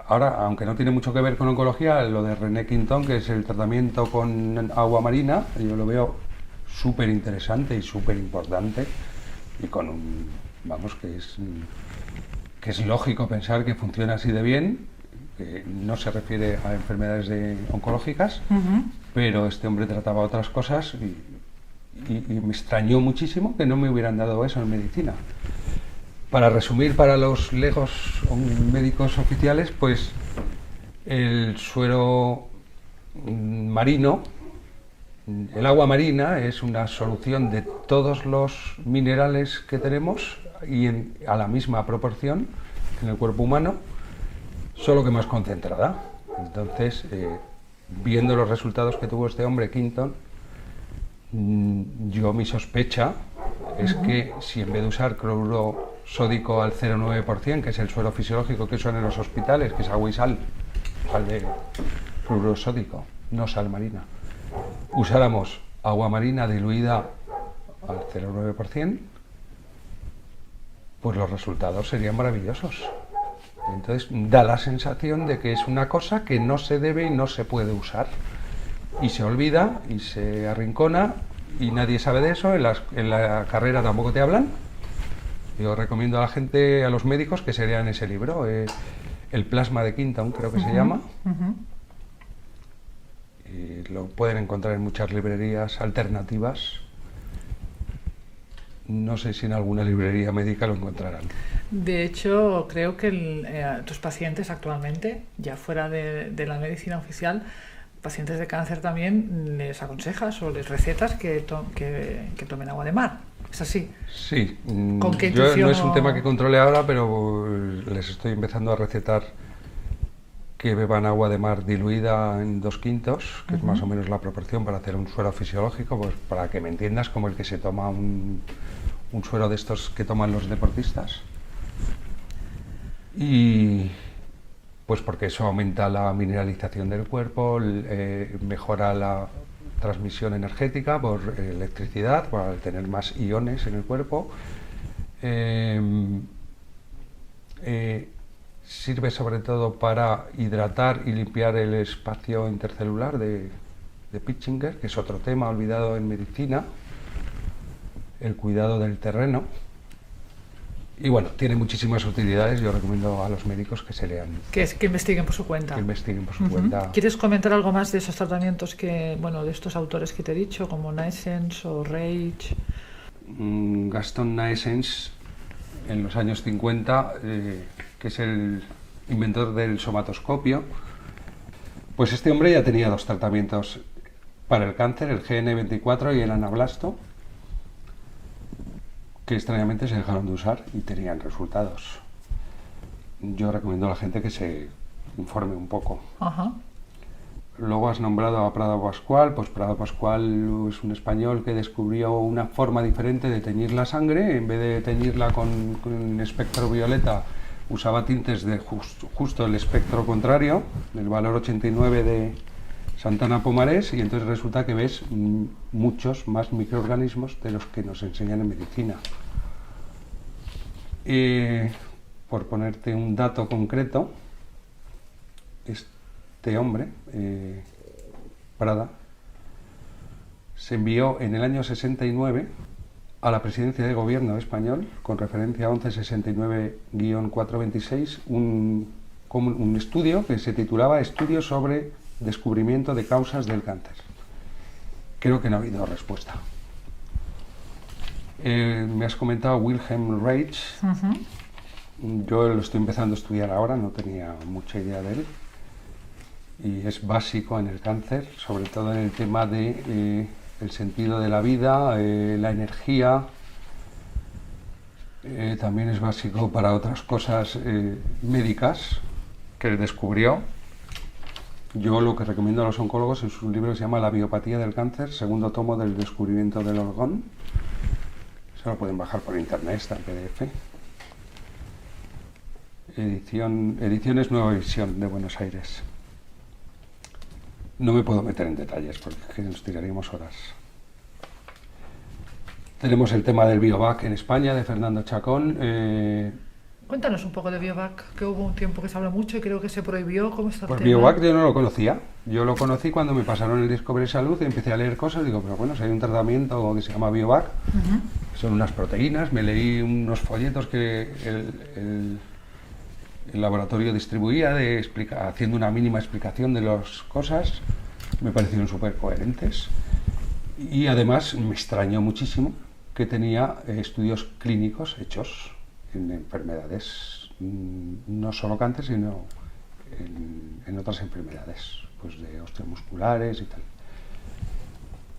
Ahora, aunque no tiene mucho que ver con oncología, lo de René Quintón, que es el tratamiento con agua marina, yo lo veo súper interesante y súper importante y con un, vamos, que es lógico pensar que funciona así de bien, que no se refiere a enfermedades oncológicas, pero este hombre trataba otras cosas y me extrañó muchísimo que no me hubieran dado eso en medicina. Para resumir, para los legos médicos oficiales, pues el suero marino, el agua marina es una solución de todos los minerales que tenemos y a la misma proporción en el cuerpo humano, solo que más concentrada. Entonces, viendo los resultados que tuvo este hombre, Quinton, mi sospecha es que si en vez de usar cloruro sódico al 0,9%, que es el suero fisiológico que usan en los hospitales, que es agua y sal de cloruro sódico, no sal marina, usáramos agua marina diluida al 0,9%, pues los resultados serían maravillosos. Entonces da la sensación de que es una cosa que no se debe y no se puede usar. Y se olvida y se arrincona y nadie sabe de eso, en la carrera tampoco te hablan. Yo recomiendo a la gente, a los médicos, que se lean ese libro, El plasma de Quinton, creo que se llama. Y lo pueden encontrar en muchas librerías alternativas. No sé si en alguna librería médica lo encontrarán. De hecho, creo que tus pacientes actualmente, ya fuera de la medicina oficial, pacientes de cáncer también les aconsejas o les recetas que tomen agua de mar. ¿Es así? Sí. ¿Con qué Yo, intuición no es un tema que controle ahora, pero les estoy empezando a recetar que beban agua de mar diluida en 2/5, que es más o menos la proporción para hacer un suero fisiológico, pues para que me entiendas, como el que se toma un suero de estos que toman los deportistas. Y pues porque eso aumenta la mineralización del cuerpo, mejora la transmisión energética por electricidad, por tener más iones en el cuerpo. Sirve sobre todo para hidratar y limpiar el espacio intercelular de Pitchinger, que es otro tema olvidado en medicina, el cuidado del terreno. Y bueno, tiene muchísimas utilidades. Yo recomiendo a los médicos que se lean. Que investiguen por su cuenta. Que investiguen por su cuenta. ¿Quieres comentar algo más de esos tratamientos de estos autores que te he dicho, como Naessens o Reich? Gaston Naessens, en los años 50, que es el inventor del somatoscopio, pues este hombre ya tenía 2 tratamientos para el cáncer, el GN24 y el anablasto, que extrañamente se dejaron de usar y tenían resultados. Yo recomiendo a la gente que se informe un poco. Luego has nombrado a Prado Pascual. Pues Prado Pascual es un español que descubrió una forma diferente de teñir la sangre. En vez de teñirla con espectro violeta, usaba tintes de justo el espectro contrario, del valor 89 de Santana Pomarés, y entonces resulta que ves muchos más microorganismos de los que nos enseñan en medicina. Por ponerte un dato concreto, este hombre, Prada, se envió en el año 69 a la presidencia de gobierno español, con referencia a 1169-426, un estudio que se titulaba Estudio sobre descubrimiento de causas del cáncer. Creo que no ha habido respuesta. Me has comentado Wilhelm Reich. Yo lo estoy empezando a estudiar ahora, no tenía mucha idea de él. Y es básico en el cáncer, sobre todo en el tema de el sentido de la vida, la energía. También es básico para otras cosas médicas que él descubrió. Yo lo que recomiendo a los oncólogos es un libro que se llama La biopatía del cáncer, segundo tomo del descubrimiento del orgón. Se lo pueden bajar por internet, está en PDF. Ediciones Nueva Visión de Buenos Aires. No me puedo meter en detalles porque nos tiraríamos horas. Tenemos el tema del Biovac en España, de Fernando Chacón. Cuéntanos un poco de Biovac, que hubo un tiempo que se habla mucho y creo que se prohibió. ¿Cómo está el Pues tema? Biovac yo no lo conocía. Yo lo conocí cuando me pasaron el Discovery Salud y empecé a leer cosas. Digo, pero bueno, si hay un tratamiento que se llama Biovac, son unas proteínas. Me leí unos folletos que el laboratorio distribuía haciendo una mínima explicación de las cosas. Me parecieron súper coherentes y además me extrañó muchísimo que tenía estudios clínicos hechos en enfermedades, no solo cáncer, sino en otras enfermedades, pues de osteomusculares y tal.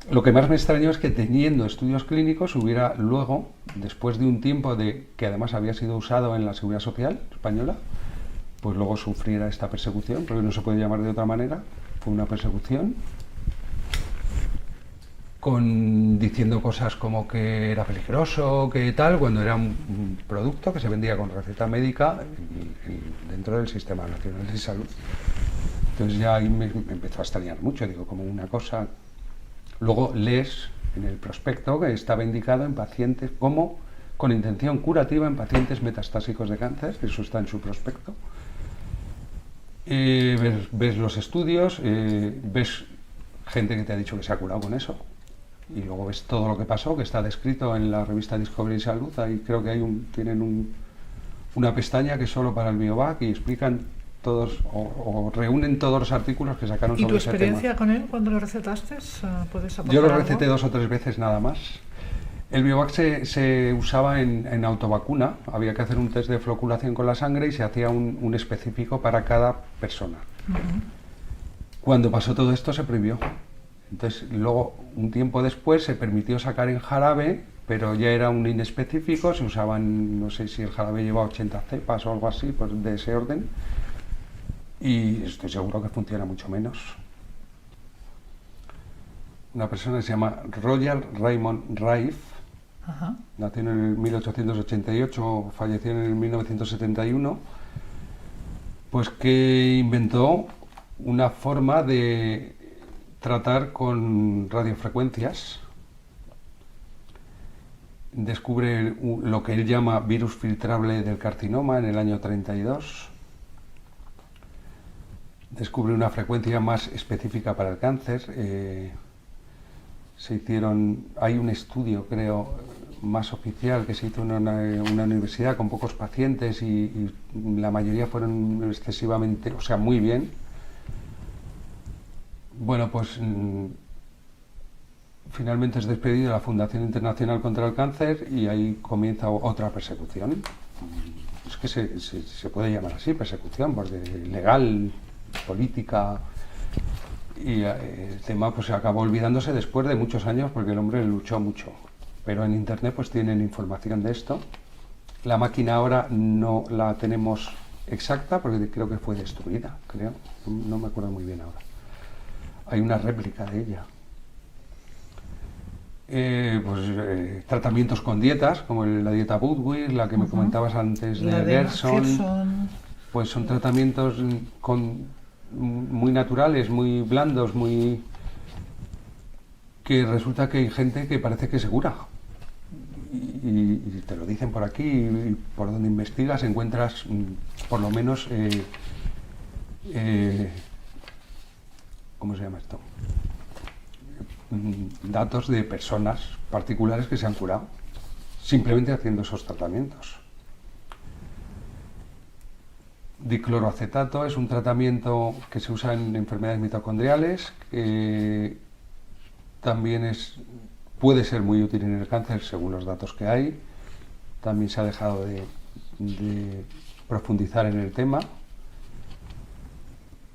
Lo que más me extrañó es que teniendo estudios clínicos hubiera luego, después de un tiempo que además había sido usado en la Seguridad Social española, pues luego sufriera esta persecución, porque no se puede llamar de otra manera. Fue una persecución diciendo cosas como que era peligroso, que tal, cuando era un producto que se vendía con receta médica dentro del Sistema Nacional de Salud. Entonces ya ahí me empezó a extrañar mucho, digo, como una cosa. Luego lees en el prospecto que estaba indicado en pacientes como con intención curativa en pacientes metastásicos de cáncer, eso está en su prospecto. Ves los estudios, ves gente que te ha dicho que se ha curado con eso, y luego ves todo lo que pasó, que está descrito en la revista Discovery Salud. Ahí creo que tienen una pestaña que es solo para el Biovac y explican todos o reúnen todos los artículos que sacaron sobre ese tema. ¿Y tu experiencia con él cuando lo recetaste? ¿Puedes aportar Yo lo algo? receté 2 o 3 veces nada más. El Biovac se usaba en autovacuna, había que hacer un test de floculación con la sangre y se hacía un específico para cada persona. Cuando pasó todo esto se prohibió. Entonces luego, un tiempo después, se permitió sacar en jarabe, pero ya era un inespecífico, se usaban, no sé si el jarabe lleva 80 cepas o algo así, pues de ese orden, y estoy seguro que funciona mucho menos. Una persona que se llama Royal Raymond Rife, nació en el 1888, falleció en el 1971, pues que inventó una forma de tratar con radiofrecuencias. Descubre lo que él llama virus filtrable del carcinoma en el año 32. Descubre una frecuencia más específica para el cáncer. Hay un estudio, creo, más oficial que se hizo en una universidad con pocos pacientes y la mayoría fueron excesivamente, o sea, muy bien. Bueno, pues finalmente es despedido de la Fundación Internacional contra el Cáncer y ahí comienza otra persecución. Es que se puede llamar así, persecución, porque legal, política, y el tema pues se acabó olvidándose después de muchos años porque el hombre luchó mucho. Pero en internet pues tienen información de esto. La máquina ahora no la tenemos exacta porque creo que fue destruida, creo. No me acuerdo muy bien ahora. Hay una réplica de ella. Tratamientos con dietas, como la dieta Budwig, la que me comentabas antes de La de Gerson, Gerson. pues son tratamientos con muy naturales, muy blandos, muy... que resulta que hay gente que parece que se cura. Y te lo dicen por aquí, y por donde investigas encuentras por lo menos... ¿cómo se llama esto? Datos de personas particulares que se han curado simplemente haciendo esos tratamientos. Dicloroacetato es un tratamiento que se usa en enfermedades mitocondriales, que también puede ser muy útil en el cáncer según los datos que hay. También se ha dejado de profundizar en el tema.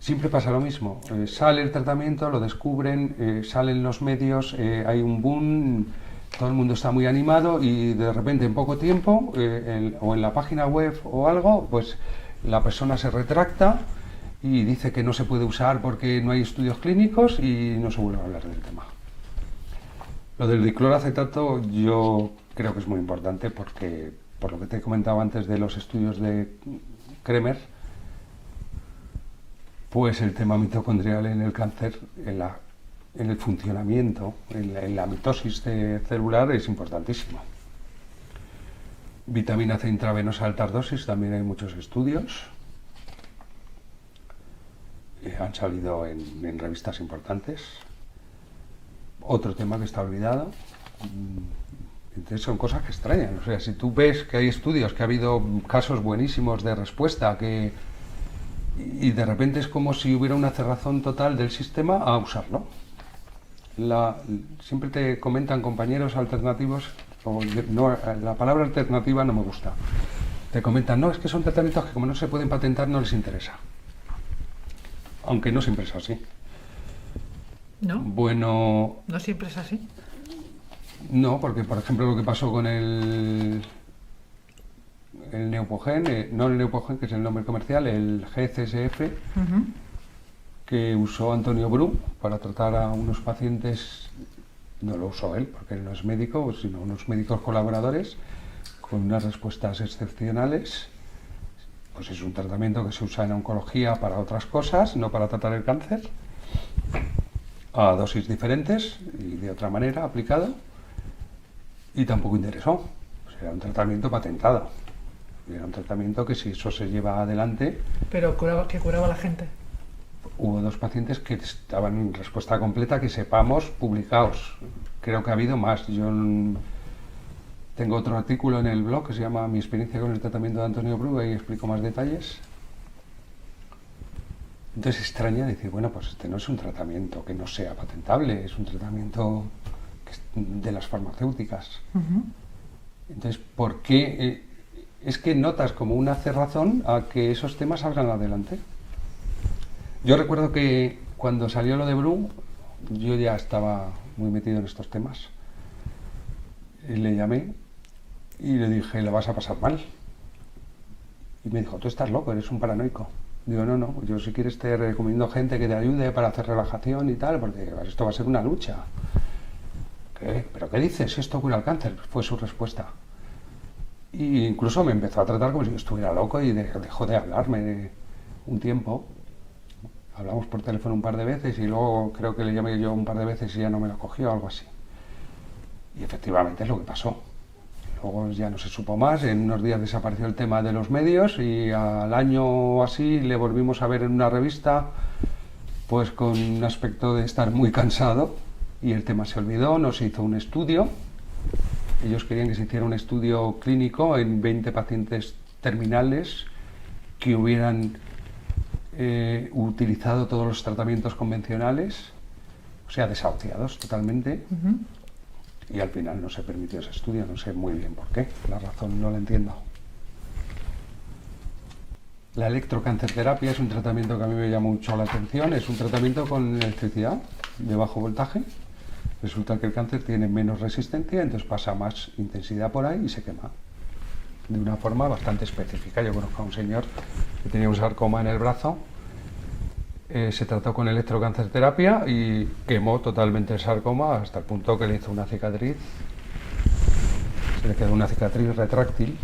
Siempre pasa lo mismo, sale el tratamiento, lo descubren, salen los medios, hay un boom, todo el mundo está muy animado y de repente en poco tiempo, o en la página web o algo, pues la persona se retracta y dice que no se puede usar porque no hay estudios clínicos y no se vuelve a hablar del tema. Lo del dicloroacetato yo creo que es muy importante porque, por lo que te he comentado antes de los estudios de Kremer, pues el tema mitocondrial en el cáncer, en el funcionamiento, en la mitosis celular es importantísimo. Vitamina C intravenosa a altas dosis, también hay muchos estudios. Han salido en revistas importantes. Otro tema que está olvidado. Entonces son cosas que extrañan. O sea, si tú ves que hay estudios, que ha habido casos buenísimos de respuesta, y de repente es como si hubiera una cerrazón total del sistema a usarlo. Siempre te comentan compañeros alternativos, la palabra alternativa no me gusta. Te comentan, no, es que son tratamientos que como no se pueden patentar no les interesa. Aunque no siempre es así. ¿No? Bueno... ¿No siempre es así? No, porque por ejemplo lo que pasó con el Neupogen, no el Neupogen, que es el nombre comercial, el GCSF, que usó Antonio Bru para tratar a unos pacientes, no lo usó él, porque él no es médico, sino unos médicos colaboradores, con unas respuestas excepcionales. Pues es un tratamiento que se usa en oncología para otras cosas, no para tratar el cáncer, a dosis diferentes y de otra manera aplicado, y tampoco interesó. O sea, era un tratamiento patentado. Era un tratamiento que si eso se lleva adelante... ¿Pero que curaba a la gente? Hubo 2 pacientes que estaban en respuesta completa, que sepamos, publicados. Creo que ha habido más. Yo tengo otro artículo en el blog que se llama Mi experiencia con el tratamiento de Antonio Bru, y explico más detalles. Entonces extraña decir, bueno, pues este no es un tratamiento que no sea patentable, es un tratamiento de las farmacéuticas. Entonces, ¿por qué...? Es que notas como una cerrazón a que esos temas salgan adelante. Yo recuerdo que cuando salió lo de Bru, yo ya estaba muy metido en estos temas. Y le llamé y le dije, lo vas a pasar mal. Y me dijo, tú estás loco, eres un paranoico. Digo, no, yo si quieres te recomiendo gente que te ayude para hacer relajación y tal, porque esto va a ser una lucha. ¿Qué? ¿Pero qué dices? Esto cura el cáncer. Fue su respuesta. Y incluso me empezó a tratar como si yo estuviera loco y dejó de hablarme un tiempo. Hablamos por teléfono un par de veces y luego creo que le llamé yo un par de veces y ya no me lo cogió o algo así. Y efectivamente es lo que pasó. Luego ya no se supo más, en unos días desapareció el tema de los medios y al año o así le volvimos a ver en una revista, pues con un aspecto de estar muy cansado, y el tema se olvidó. No se hizo un estudio. Ellos querían que se hiciera un estudio clínico en 20 pacientes terminales que hubieran utilizado todos los tratamientos convencionales, o sea, desahuciados totalmente. Y al final no se permitió ese estudio, no sé muy bien por qué, la razón no la entiendo. La electrocancerterapia es un tratamiento que a mí me llama mucho la atención, es un tratamiento con electricidad de bajo voltaje. Resulta que el cáncer tiene menos resistencia, entonces pasa más intensidad por ahí y se quema de una forma bastante específica. Yo conozco a un señor que tenía un sarcoma en el brazo, se trató con electrocancerterapia y quemó totalmente el sarcoma hasta el punto que le hizo una cicatriz, se le quedó una cicatriz retráctil.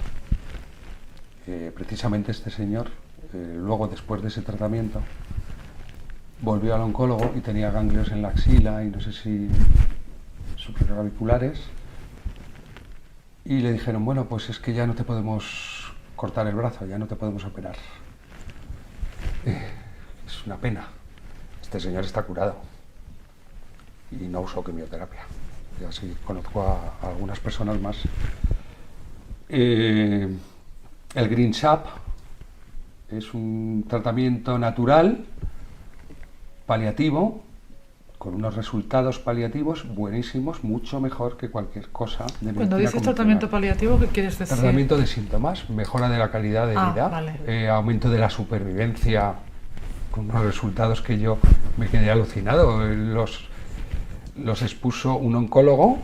Precisamente este señor, luego después de ese tratamiento, volvió al oncólogo y tenía ganglios en la axila y no sé si supraclaviculares. Y le dijeron, bueno, pues es que ya no te podemos cortar el brazo, ya no te podemos operar. Es una pena. Este señor está curado y no usó quimioterapia. Y así conozco a algunas personas más. El Green Sap es un tratamiento natural, paliativo, con unos resultados paliativos buenísimos, mucho mejor que cualquier cosa de medicina Cuando dices convencional. tratamiento paliativo, ¿qué quieres decir? Tratamiento de síntomas, mejora de la calidad de vida, vale. aumento de la supervivencia, con unos resultados que yo me quedé alucinado. Los expuso un oncólogo,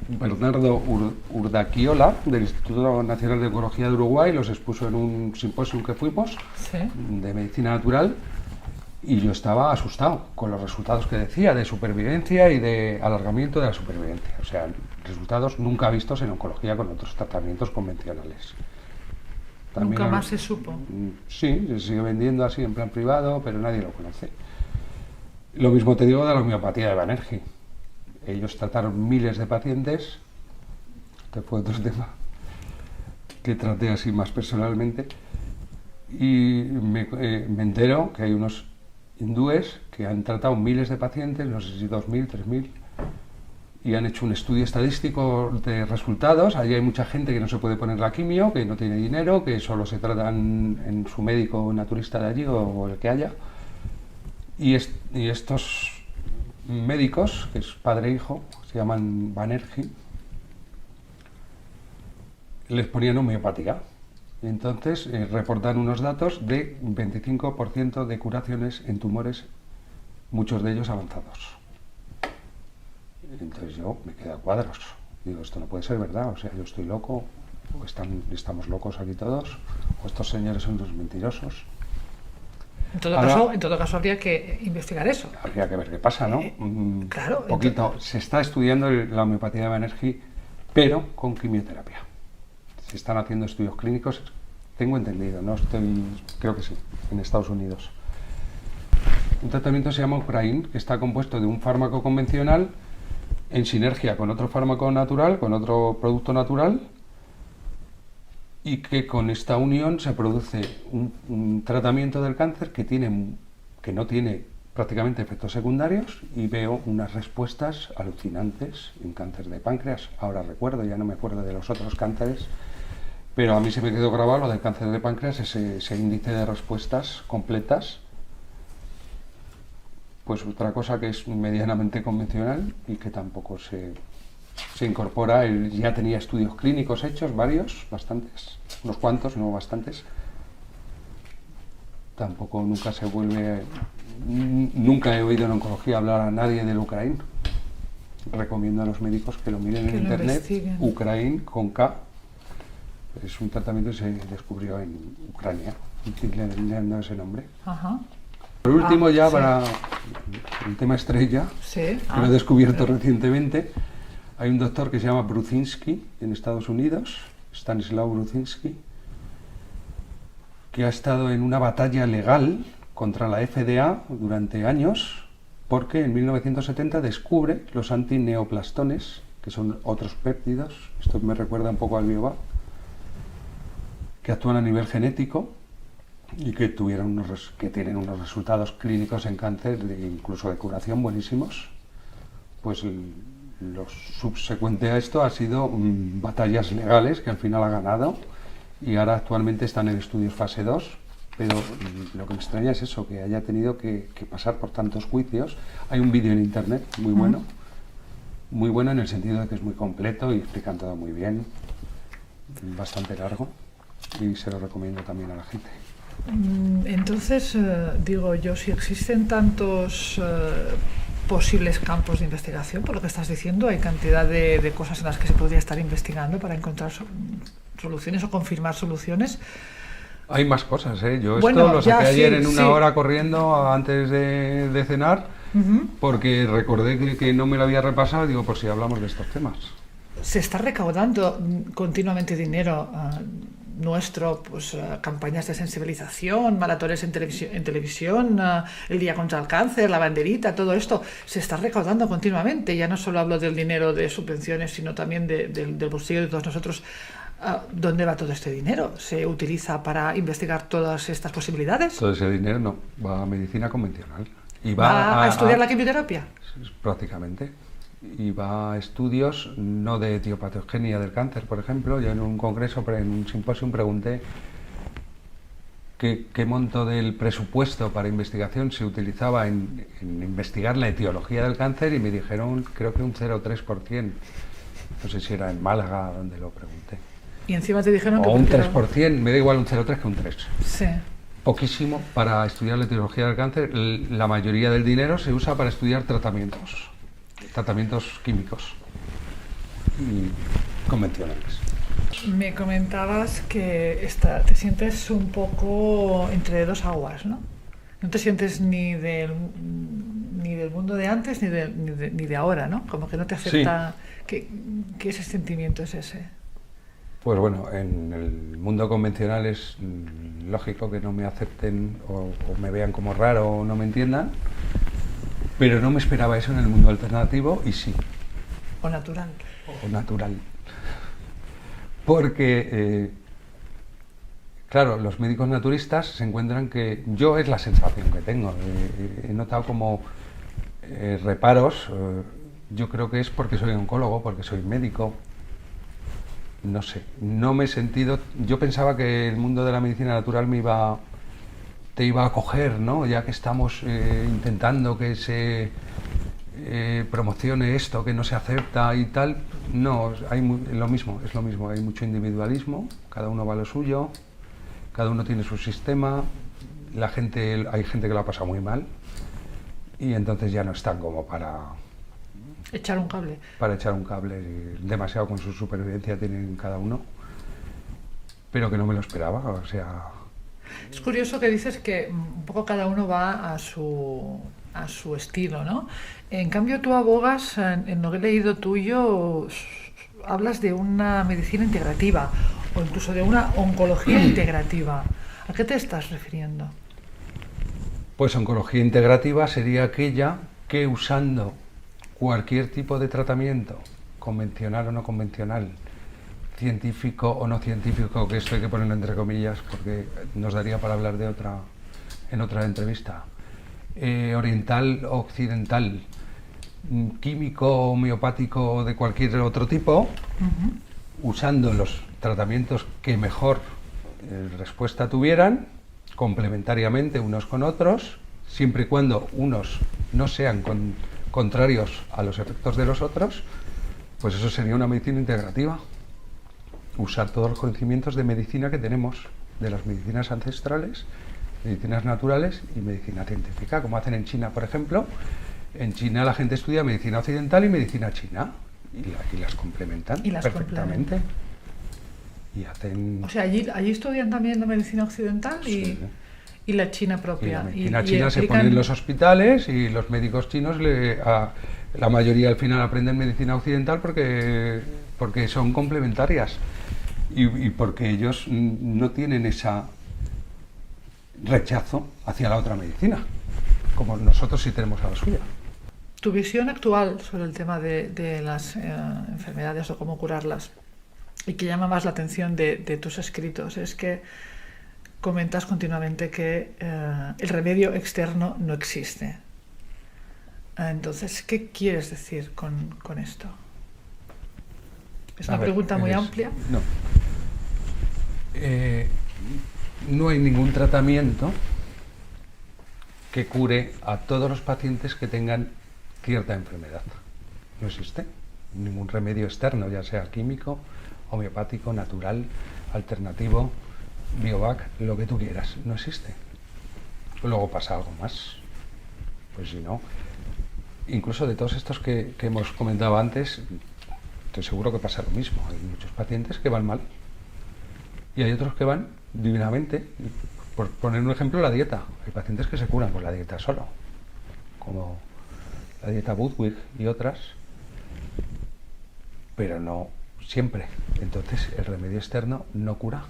Bernardo Urdaquiola, del Instituto Nacional de Oncología de Uruguay, los expuso en un simposio que fuimos Sí. de medicina natural. Y yo estaba asustado con los resultados que decía de supervivencia y de alargamiento de la supervivencia. O sea, resultados nunca vistos en oncología con otros tratamientos convencionales. Nunca más se supo. Sí, se sigue vendiendo así en plan privado, pero nadie lo conoce. Lo mismo te digo de la homeopatía de Banerjee. Ellos trataron miles de pacientes. Este fue otro tema que traté así más personalmente. Y me entero que hay unos hindúes que han tratado miles de pacientes, no sé si 2.000, 3.000, y han hecho un estudio estadístico de resultados. Allí hay mucha gente que no se puede poner la quimio, que no tiene dinero, que solo se tratan en su médico naturista de allí o el que haya. Y estos médicos, que es padre e hijo, se llaman Banerjee, les ponían homeopática. Entonces reportan unos datos de 25% de curaciones en tumores, muchos de ellos avanzados. Entonces yo me quedé a cuadros. Digo, esto no puede ser verdad, o sea, yo estoy loco, o estamos locos aquí todos, o estos señores son los mentirosos. En todo caso habría que investigar eso. Habría que ver qué pasa, ¿no? Claro. Poquito. Se está estudiando la homeopatía de Banerjee, pero con quimioterapia. Se están haciendo estudios clínicos, tengo entendido, creo que sí, en Estados Unidos. Un tratamiento se llama Ukraine, que está compuesto de un fármaco convencional en sinergia con otro fármaco natural, con otro producto natural, y que con esta unión se produce un tratamiento del cáncer que no tiene prácticamente efectos secundarios, y veo unas respuestas alucinantes en cáncer de páncreas. Ahora recuerdo, ya no me acuerdo de los otros cánceres, pero a mí se me quedó grabado lo del cáncer de páncreas, ese índice de respuestas completas. Pues otra cosa que es medianamente convencional y que tampoco se incorpora. Él ya tenía estudios clínicos hechos, varios, bastantes, unos cuantos, no bastantes. Tampoco nunca se vuelve... Nunca he oído en oncología hablar a nadie del Ukraine. Recomiendo a los médicos que lo miren en internet. Investiguen. Ukraine con K. Es un tratamiento que se descubrió en Ucrania, le han dado ese nombre. Ajá. Por último, Sí. para el tema estrella, Sí. que lo he descubierto recientemente, hay un doctor que se llama Bruzinski en Estados Unidos, Stanislaw Bruzinski, que ha estado en una batalla legal contra la FDA durante años, porque en 1970 descubre los antineoplastones, que son otros péptidos, esto me recuerda un poco al BioVac, que actúan a nivel genético y que tienen unos resultados clínicos en cáncer, incluso de curación, buenísimos. Pues lo subsecuente a esto ha sido batallas legales que al final ha ganado, y ahora actualmente están en estudios fase 2, pero lo que me extraña es eso, que haya tenido que pasar por tantos juicios. Hay un vídeo en internet muy bueno en el sentido de que es muy completo y explican todo muy bien, bastante largo, y se lo recomiendo también a la gente. Entonces, digo yo, si existen tantos posibles campos de investigación, por lo que estás diciendo, hay cantidad de cosas en las que se podría estar investigando para encontrar soluciones o confirmar soluciones. Hay más cosas, ¿eh? Yo Bueno, esto lo saqué ya, ayer sí, en una sí. hora corriendo antes de cenar, porque recordé que no me lo había repasado, y digo, por si hablamos de estos temas. Se está recaudando continuamente dinero nuestro, pues campañas de sensibilización, maratones en televisión, el Día contra el Cáncer, la banderita, todo esto se está recaudando continuamente. Ya no solo hablo del dinero de subvenciones, sino también del bolsillo de todos nosotros. ¿Dónde va todo este dinero? ¿Se utiliza para investigar todas estas posibilidades? Todo ese dinero no, va a medicina convencional. Y ¿Va a estudiar la quimioterapia? Prácticamente. Y va a estudios no de etiopatogenia del cáncer, por ejemplo. Yo en un congreso, en un simposio, pregunté qué monto del presupuesto para investigación se utilizaba en investigar la etiología del cáncer, y me dijeron, creo que un 0,3%. No sé si era en Málaga donde lo pregunté. Y encima te dijeron o que... un 3%, me da igual un 0,3 que un 3. Sí. Poquísimo para estudiar la etiología del cáncer. La mayoría del dinero se usa para estudiar tratamientos químicos y convencionales. Me comentabas que te sientes un poco entre dos aguas, ¿no? No te sientes ni del mundo de antes ni de ahora, ¿no? Como que no te acepta. Sí. ¿Qué ese sentimiento es ese? Pues bueno, en el mundo convencional es lógico que no me acepten o me vean como raro o no me entiendan, pero no me esperaba eso en el mundo alternativo, y sí. O natural. O natural. Porque, claro, los médicos naturistas se encuentran que yo, es la sensación que tengo, he notado como reparos, yo creo que es porque soy oncólogo, porque soy médico. No sé, no me he sentido... Yo pensaba que el mundo de la medicina natural te iba a acoger, ¿no? Ya que estamos intentando que se promocione esto, que no se acepta y tal. No, es lo mismo, hay mucho individualismo, cada uno va a lo suyo, cada uno tiene su sistema, hay gente que lo ha pasado muy mal, y entonces ya no están como para... Echar un cable. Para echar un cable, demasiado con su supervivencia tienen cada uno, pero que no me lo esperaba, o sea... Es curioso que dices que un poco cada uno va a su estilo, ¿no? En cambio tú abogas, en lo que he leído tuyo, hablas de una medicina integrativa, o incluso de una oncología integrativa. ¿A qué te estás refiriendo? Pues oncología integrativa sería aquella que, usando cualquier tipo de tratamiento, convencional o no convencional, científico o no científico, que esto hay que ponerlo entre comillas porque nos daría para hablar en otra entrevista, oriental o occidental, químico, homeopático o de cualquier otro tipo, usando los tratamientos que mejor respuesta tuvieran, complementariamente unos con otros, siempre y cuando unos no sean contrarios a los efectos de los otros, pues eso sería una medicina integrativa. Usar todos los conocimientos de medicina que tenemos, de las medicinas ancestrales, medicinas naturales y medicina científica, como hacen en China, por ejemplo. En China la gente estudia medicina occidental y medicina china, y las complementan perfectamente. Y hacen... O sea, allí estudian también la medicina occidental y la china propia. Y la medicina china se pone en los hospitales, y los médicos chinos, la mayoría al final aprenden medicina occidental porque son complementarias y porque ellos no tienen ese rechazo hacia la otra medicina, como nosotros sí tenemos a la suya. Tu visión actual sobre el tema de las enfermedades o cómo curarlas, y que llama más la atención de tus escritos, es que comentas continuamente que el remedio externo no existe. Entonces, ¿qué quieres decir con esto? Es una pregunta muy amplia. No. No hay ningún tratamiento que cure a todos los pacientes que tengan cierta enfermedad. No existe ningún remedio externo, ya sea químico, homeopático, natural, alternativo, biovac, lo que tú quieras, no existe. Luego pasa algo más, pues si no, incluso de todos estos que hemos comentado antes, estoy seguro que pasa lo mismo. Hay muchos pacientes que van mal y hay otros que van divinamente. Por poner un ejemplo, la dieta. Hay pacientes que se curan con la dieta solo, como la dieta Budwig y otras, pero no siempre. Entonces el remedio externo no cura.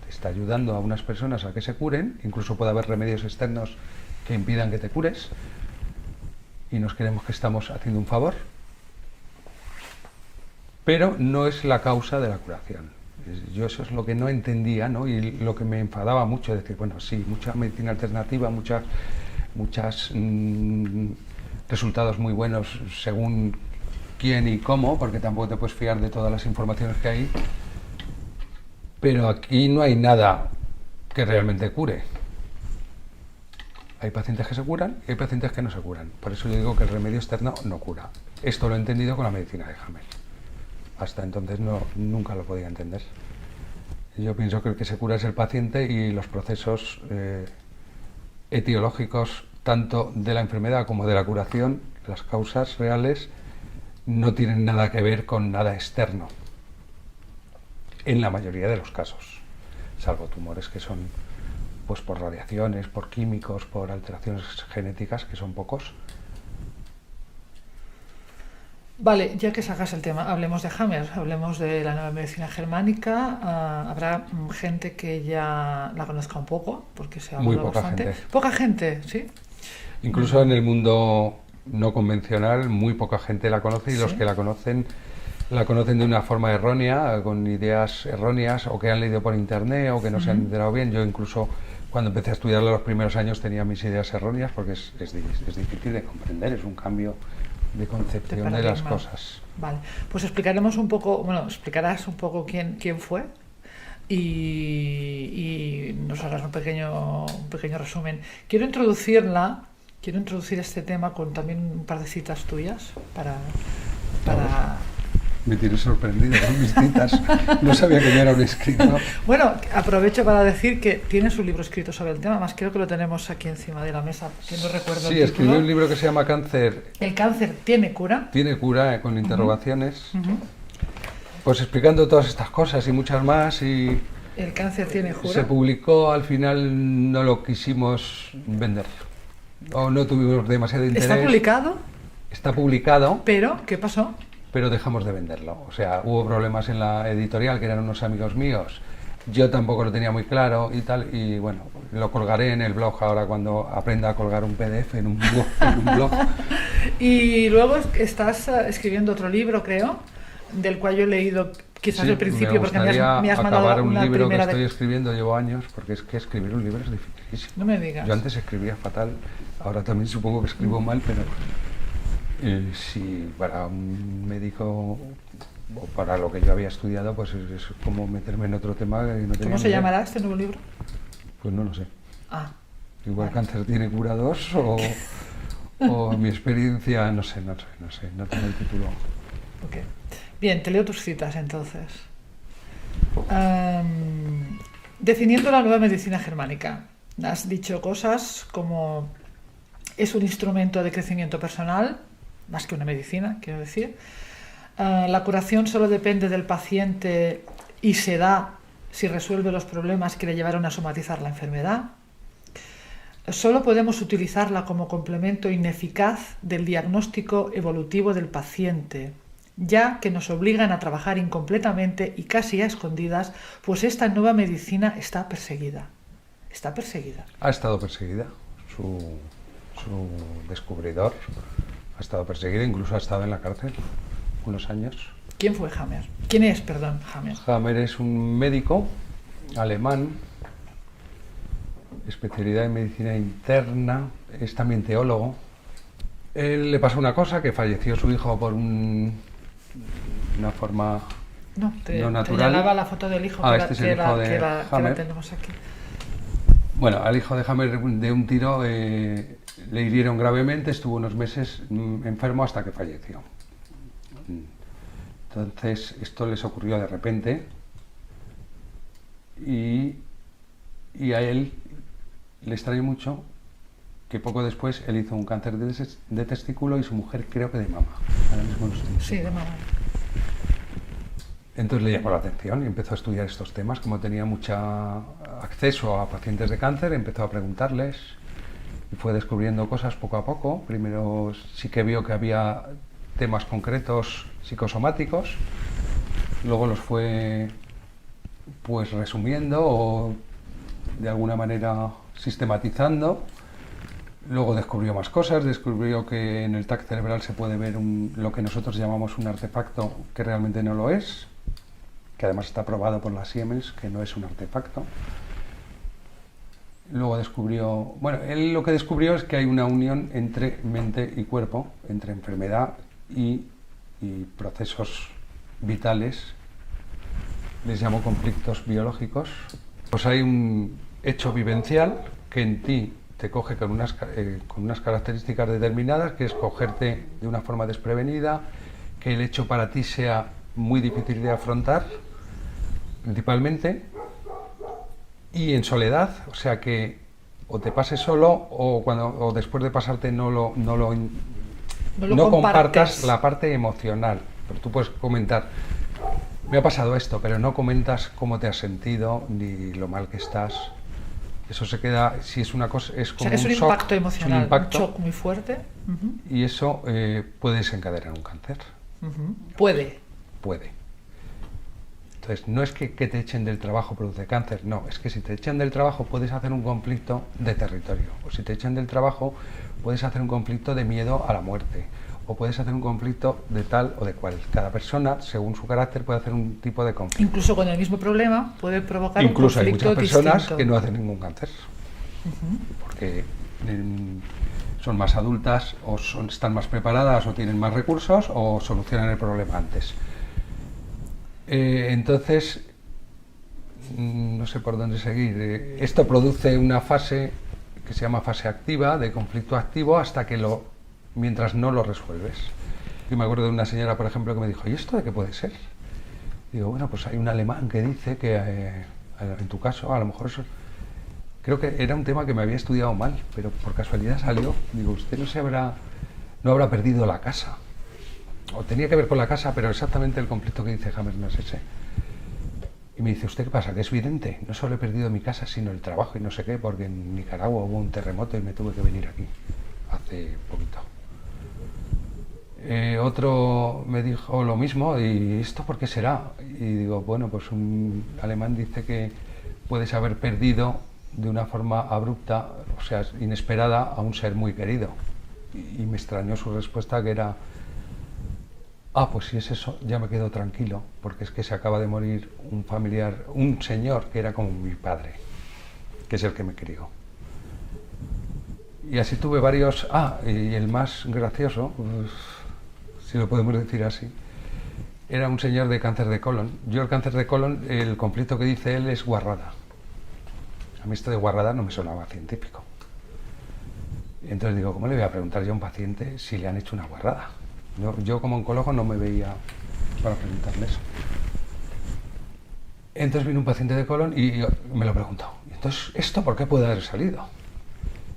está ayudando a unas personas a que se curen, incluso puede haber remedios externos que impidan que te cures, y nos creemos que estamos haciendo un favor, pero no es la causa de la curación. Yo eso es lo que no entendía, ¿no? Y lo que me enfadaba mucho, decir, bueno, sí, mucha medicina alternativa, muchas resultados muy buenos según quién y cómo, porque tampoco te puedes fiar de todas las informaciones que hay, pero aquí no hay nada que realmente cure. Hay pacientes que se curan y hay pacientes que no se curan. Por eso yo digo que el remedio externo no cura. Esto lo he entendido con la medicina de Hammer. Hasta entonces nunca lo podía entender. Yo pienso que el que se cura es el paciente, y los procesos etiológicos tanto de la enfermedad como de la curación, las causas reales, no tienen nada que ver con nada externo, en la mayoría de los casos, salvo tumores que son pues por radiaciones, por químicos, por alteraciones genéticas, que son pocos. Vale, ya que sacas el tema, hablemos de Hammer, hablemos de la nueva medicina germánica. Habrá gente que ya la conozca un poco, porque se ha Muy hablado poca bastante. gente. Poca gente, ¿sí? Incluso en el mundo no convencional, muy poca gente la conoce, y Sí. los que la conocen de una forma errónea, con ideas erróneas, o que han leído por internet, o que no se han enterado bien. Yo incluso cuando empecé a estudiarlo los primeros años tenía mis ideas erróneas, porque es difícil de comprender, es un cambio de concepción de las paradigma. cosas. Vale, pues explicarás un poco quién fue, y nos harás un pequeño resumen. Quiero introducir este tema con también un par de citas tuyas para Me tienes sorprendido con mis citas. No sabía que yo era un escritor. Bueno, aprovecho para decir que tienes un libro escrito sobre el tema, además creo que lo tenemos aquí encima de la mesa, que no recuerdo Sí, el escribí título. un libro que se llama Cáncer ¿El cáncer tiene cura? tiene cura, con interrogaciones, Ujú. pues explicando todas estas cosas y muchas más, y ¿El cáncer tiene se cura? publicó. Al final no lo quisimos vender, o no tuvimos demasiado interés. ¿Está publicado? Está publicado, Pero, ¿qué pasó? pero dejamos de venderlo. O sea, hubo problemas en la editorial, que eran unos amigos míos. Yo tampoco lo tenía muy claro y tal, y bueno, lo colgaré en el blog ahora cuando aprenda a colgar un PDF en un blog. Y luego estás escribiendo otro libro, creo, del cual yo he leído quizás Sí, el principio, me porque gustaría me has acabar mandado un una libro que primera estoy escribiendo, llevo años, porque es que escribir un libro es dificilísimo. No me digas. Yo antes escribía fatal, ahora también supongo que escribo mal, pero si para un médico o para lo que yo había estudiado, pues es como meterme en otro tema que no tenía ¿Cómo ni se idea. llamará este nuevo libro? Pues no lo sé. Ah, Igual vale. Cáncer tiene cura 2, o mi experiencia, no sé, no tengo el título. Ok. Bien, te leo tus citas entonces. Definiendo la nueva medicina germánica, has dicho cosas como es un instrumento de crecimiento personal, más que una medicina, quiero decir. La curación solo depende del paciente y se da si resuelve los problemas que le llevaron a somatizar la enfermedad. Solo podemos utilizarla como complemento ineficaz del diagnóstico evolutivo del paciente, ya que nos obligan a trabajar incompletamente y casi a escondidas, pues esta nueva medicina está perseguida. Está perseguida. Ha estado perseguida, su descubridor ha estado perseguido, incluso ha estado en la cárcel unos años. ¿Quién fue Hammer? ¿Quién es, perdón, Hammer? Hammer es un médico alemán, especialidad en medicina interna, es también teólogo. Él le pasó una cosa, que falleció su hijo por una forma No, te no natural. llegaba la foto del hijo, Este es el hijo de que la Hammer. tenemos aquí. Bueno, al hijo de Hammer de un tiro le hirieron gravemente, estuvo unos meses enfermo hasta que falleció. Entonces esto les ocurrió de repente, y a él le extrañó mucho que poco después él hizo un cáncer de testículo, y su mujer creo que de mama. Ahora mismo no estoy Sí, de seguro. mamá. Entonces le llamó la atención y empezó a estudiar estos temas. Como tenía mucho acceso a pacientes de cáncer, empezó a preguntarles y fue descubriendo cosas poco a poco. Primero sí que vio que había temas concretos psicosomáticos, luego los fue pues resumiendo o de alguna manera sistematizando. Luego descubrió más cosas, descubrió que en el TAC cerebral se puede ver lo que nosotros llamamos un artefacto que realmente no lo es, que además está probado por la Siemens, que no es un artefacto. Luego descubrió, bueno, él lo que descubrió es que hay una unión entre mente y cuerpo, entre enfermedad y procesos vitales, les llamó conflictos biológicos. Pues hay un hecho vivencial que en ti te coge con unas características determinadas, que es cogerte de una forma desprevenida, que el hecho para ti sea muy difícil de afrontar, principalmente, y en soledad, o sea que o te pases solo o después de pasarte no compartas la parte emocional. Pero tú puedes comentar, me ha pasado esto, pero no comentas cómo te has sentido ni lo mal que estás. Eso se queda, si es una cosa, es como o sea, que es un shock, impacto emocional, un shock muy fuerte. Y eso puede desencadenar un cáncer. Puede. Entonces, no es que te echen del trabajo produce cáncer, no, es que si te echan del trabajo puedes hacer un conflicto de territorio, o si te echan del trabajo puedes hacer un conflicto de miedo a la muerte, o puedes hacer un conflicto de tal o de cual. Cada persona, según su carácter, puede hacer un tipo de conflicto. Incluso con el mismo problema puede provocar un conflicto Incluso hay muchas personas distinto. que no hacen ningún cáncer, porque son más adultas, o están más preparadas, o tienen más recursos, o solucionan el problema antes. Entonces, no sé por dónde seguir. Esto produce una fase que se llama fase activa, de conflicto activo, hasta que mientras no lo resuelves. Yo me acuerdo de una señora, por ejemplo, que me dijo, ¿y esto de qué puede ser? Digo, bueno, pues hay un alemán que dice que en tu caso, a lo mejor eso... Creo que era un tema que me había estudiado mal, pero por casualidad salió. Digo, usted no habrá perdido la casa. O tenía que ver con la casa, pero exactamente el conflicto que dice James no es ese. Y me dice, ¿usted qué pasa? Que es vidente. No solo he perdido mi casa, sino el trabajo y no sé qué, porque en Nicaragua hubo un terremoto y me tuve que venir aquí hace poquito. Otro me dijo lo mismo, ¿y esto por qué será? Y digo, bueno, pues un alemán dice que puedes haber perdido de una forma abrupta, o sea, inesperada, a un ser muy querido. Y me extrañó su respuesta, que era, pues si es eso, ya me quedo tranquilo, porque es que se acaba de morir un familiar, un señor que era como mi padre, que es el que me crió. Y así tuve varios, y el más gracioso, pues, si lo podemos decir así, era un señor de cáncer de colon. Yo el cáncer de colon, el conflicto que dice él es guarrada. A mí esto de guarrada no me sonaba científico. Entonces digo, ¿cómo le voy a preguntar yo a un paciente si le han hecho una guarrada? Yo como oncólogo no me veía para preguntarle eso. Entonces vino un paciente de colon y me lo preguntó. Entonces, ¿esto por qué puede haber salido?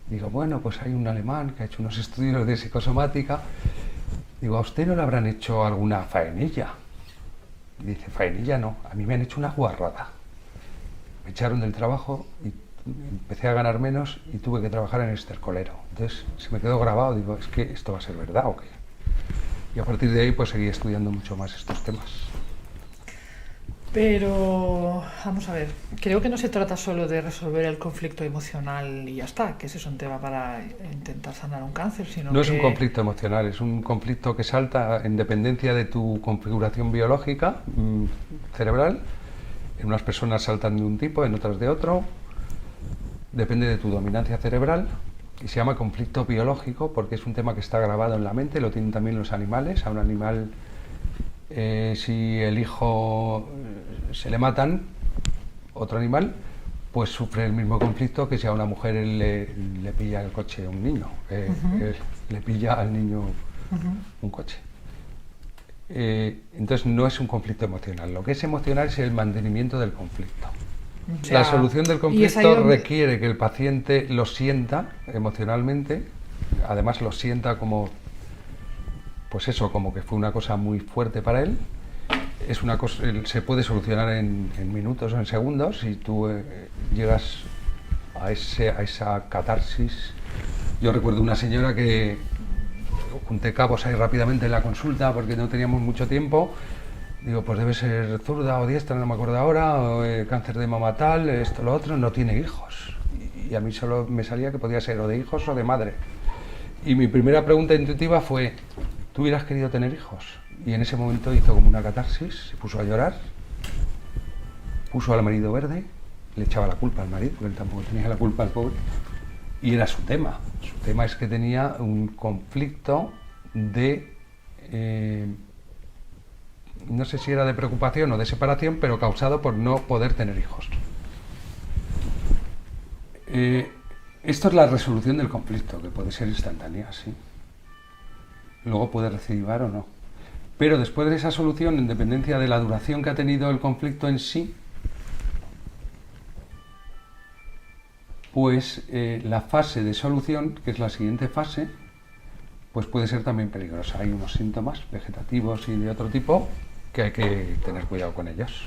Digo, bueno, pues hay un alemán que ha hecho unos estudios de psicosomática. Digo, ¿a usted no le habrán hecho alguna faenilla? Y dice, faenilla no, a mí me han hecho una guarrada. Me echaron del trabajo y empecé a ganar menos y tuve que trabajar en el estercolero. Entonces se me quedó grabado, digo, ¿es que esto va a ser verdad o qué? Y a partir de ahí pues seguí estudiando mucho más estos temas. Pero, vamos a ver, creo que no se trata solo de resolver el conflicto emocional y ya está, que ese es un tema para intentar sanar un cáncer, sino No es un conflicto emocional, es un conflicto que salta en dependencia de tu configuración biológica cerebral. En unas personas saltan de un tipo, en otras de otro. Depende de tu dominancia cerebral. Y se llama conflicto biológico porque es un tema que está grabado en la mente, lo tienen también los animales. A un animal, si el hijo se le matan, otro animal, pues sufre el mismo conflicto que si a una mujer le pilla el coche a un niño, le pilla al niño un coche. Entonces no es un conflicto emocional. Lo que es emocional es el mantenimiento del conflicto. Ya. La solución del conflicto requiere que el paciente lo sienta emocionalmente, además lo sienta como, pues eso, como que fue una cosa muy fuerte para él. Es una cosa, se puede solucionar en minutos o en segundos si tú llegas a esa catarsis. Yo recuerdo una señora que junté cabos ahí rápidamente en la consulta porque no teníamos mucho tiempo. Digo, pues debe ser zurda o diestra, no me acuerdo ahora, o cáncer de mama tal, esto, lo otro, no tiene hijos. Y a mí solo me salía que podía ser o de hijos o de madre. Y mi primera pregunta intuitiva fue, ¿tú hubieras querido tener hijos? Y en ese momento hizo como una catarsis, se puso a llorar, puso al marido verde, le echaba la culpa al marido, porque él tampoco tenía la culpa al pobre, y era su tema. Su tema es que tenía un conflicto de, no sé si era de preocupación o de separación, pero causado por no poder tener hijos. Esto es la resolución del conflicto, que puede ser instantánea, sí. Luego puede recidivar o no. Pero después de esa solución, en dependencia de la duración que ha tenido el conflicto en sí, pues la fase de solución, que es la siguiente fase, pues puede ser también peligrosa. Hay unos síntomas vegetativos y de otro tipo que hay que tener cuidado con ellos.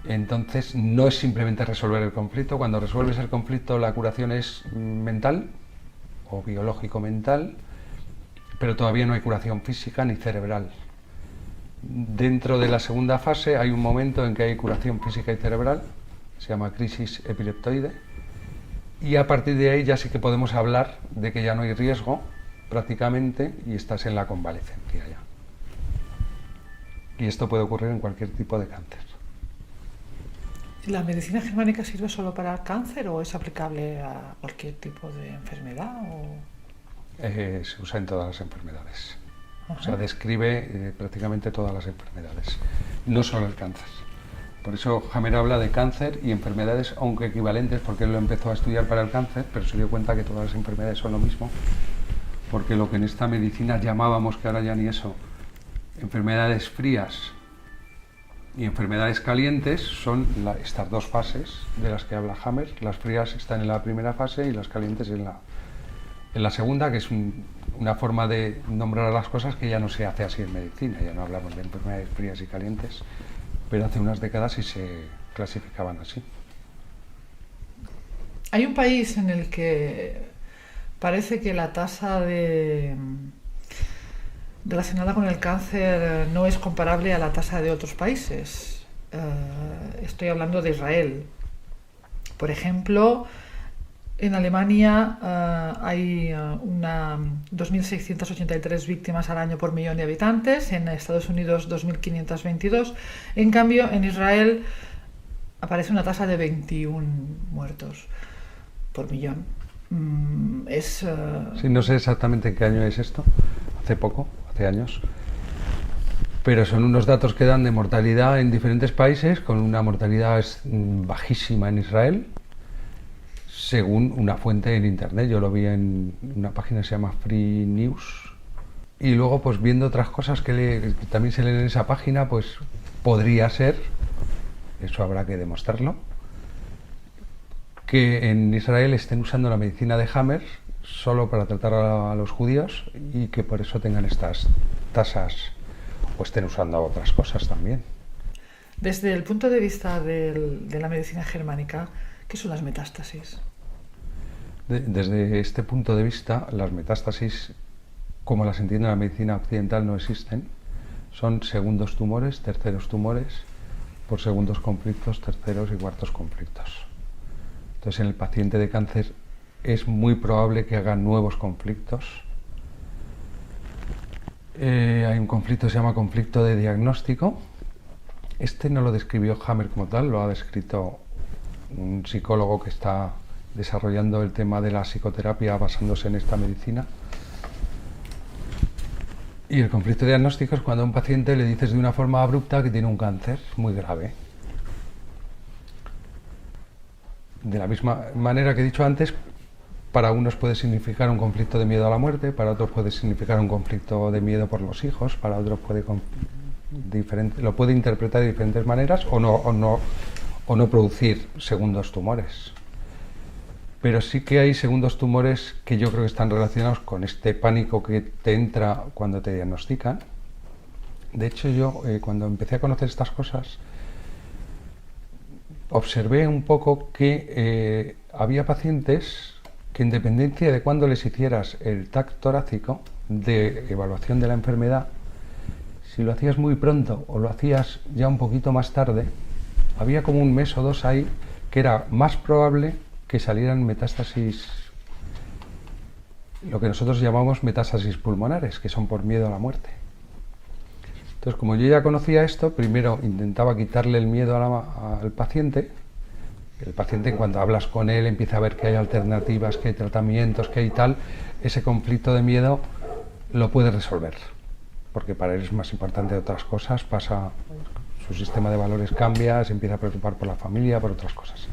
Entonces, no es simplemente resolver el conflicto. Cuando resuelves el conflicto, la curación es mental o biológico-mental, pero todavía no hay curación física ni cerebral. Dentro de la segunda fase hay un momento en que hay curación física y cerebral, se llama crisis epileptoide, y a partir de ahí ya sí que podemos hablar de que ya no hay riesgo prácticamente y estás en la convalecencia ya. Y esto puede ocurrir en cualquier tipo de cáncer. ¿La medicina germánica sirve solo para el cáncer o es aplicable a cualquier tipo de enfermedad? Se usa en todas las enfermedades. Ajá. O sea, describe prácticamente todas las enfermedades, no solo el cáncer. Por eso Hammer habla de cáncer y enfermedades, aunque equivalentes, porque él lo empezó a estudiar para el cáncer, pero se dio cuenta que todas las enfermedades son lo mismo, porque lo que en esta medicina llamábamos, que ahora ya ni eso, enfermedades frías y enfermedades calientes, son estas dos fases de las que habla Hammer. Las frías están en la primera fase y las calientes en la segunda, que es una forma de nombrar las cosas que ya no se hace así en medicina. Ya no hablamos de enfermedades frías y calientes, pero hace unas décadas sí se clasificaban así. Hay un país en el que parece que la tasa relacionada con el cáncer no es comparable a la tasa de otros países. Estoy hablando de Israel. Por ejemplo, en Alemania hay 2.683 víctimas al año por millón de habitantes, en Estados Unidos 2.522. En cambio, en Israel aparece una tasa de 21 muertos por millón. Sí, no sé exactamente en qué año es esto, hace poco, hace años, pero son unos datos que dan de mortalidad en diferentes países, con una mortalidad bajísima en Israel, según una fuente en internet. Yo lo vi en una página que se llama Free News, y luego pues viendo otras cosas que también se leen en esa página, pues podría ser, eso habrá que demostrarlo, que en Israel estén usando la medicina de Hammer solo para tratar a los judíos y que por eso tengan estas tasas, o estén usando otras cosas también. Desde el punto de vista de la medicina germánica, ¿qué son las metástasis? Desde este punto de vista, las metástasis, como las entiende la medicina occidental, no existen. Son segundos tumores, terceros tumores, por segundos conflictos, terceros y cuartos conflictos. Entonces, en el paciente de cáncer es muy probable que haga nuevos conflictos. Hay un conflicto que se llama conflicto de diagnóstico. Este no lo describió Hammer como tal, lo ha descrito un psicólogo que está desarrollando el tema de la psicoterapia basándose en esta medicina. Y el conflicto de diagnóstico es cuando a un paciente le dices de una forma abrupta que tiene un cáncer muy grave. De la misma manera que he dicho antes, para unos puede significar un conflicto de miedo a la muerte, para otros puede significar un conflicto de miedo por los hijos, para otros lo puede interpretar de diferentes maneras o no producir segundos tumores. Pero sí que hay segundos tumores que yo creo que están relacionados con este pánico que te entra cuando te diagnostican. De hecho, yo cuando empecé a conocer estas cosas, observé un poco que había pacientes que, en dependencia de cuándo les hicieras el TAC torácico de evaluación de la enfermedad, si lo hacías muy pronto o lo hacías ya un poquito más tarde, había como un mes o dos ahí que era más probable que salieran metástasis, lo que nosotros llamamos metástasis pulmonares, que son por miedo a la muerte. Entonces, como yo ya conocía esto, primero intentaba quitarle el miedo al paciente. El paciente, cuando hablas con él, empieza a ver que hay alternativas, que hay tratamientos, que hay tal. Ese conflicto de miedo lo puede resolver, porque para él es más importante otras cosas, su sistema de valores cambia, se empieza a preocupar por la familia, por otras cosas.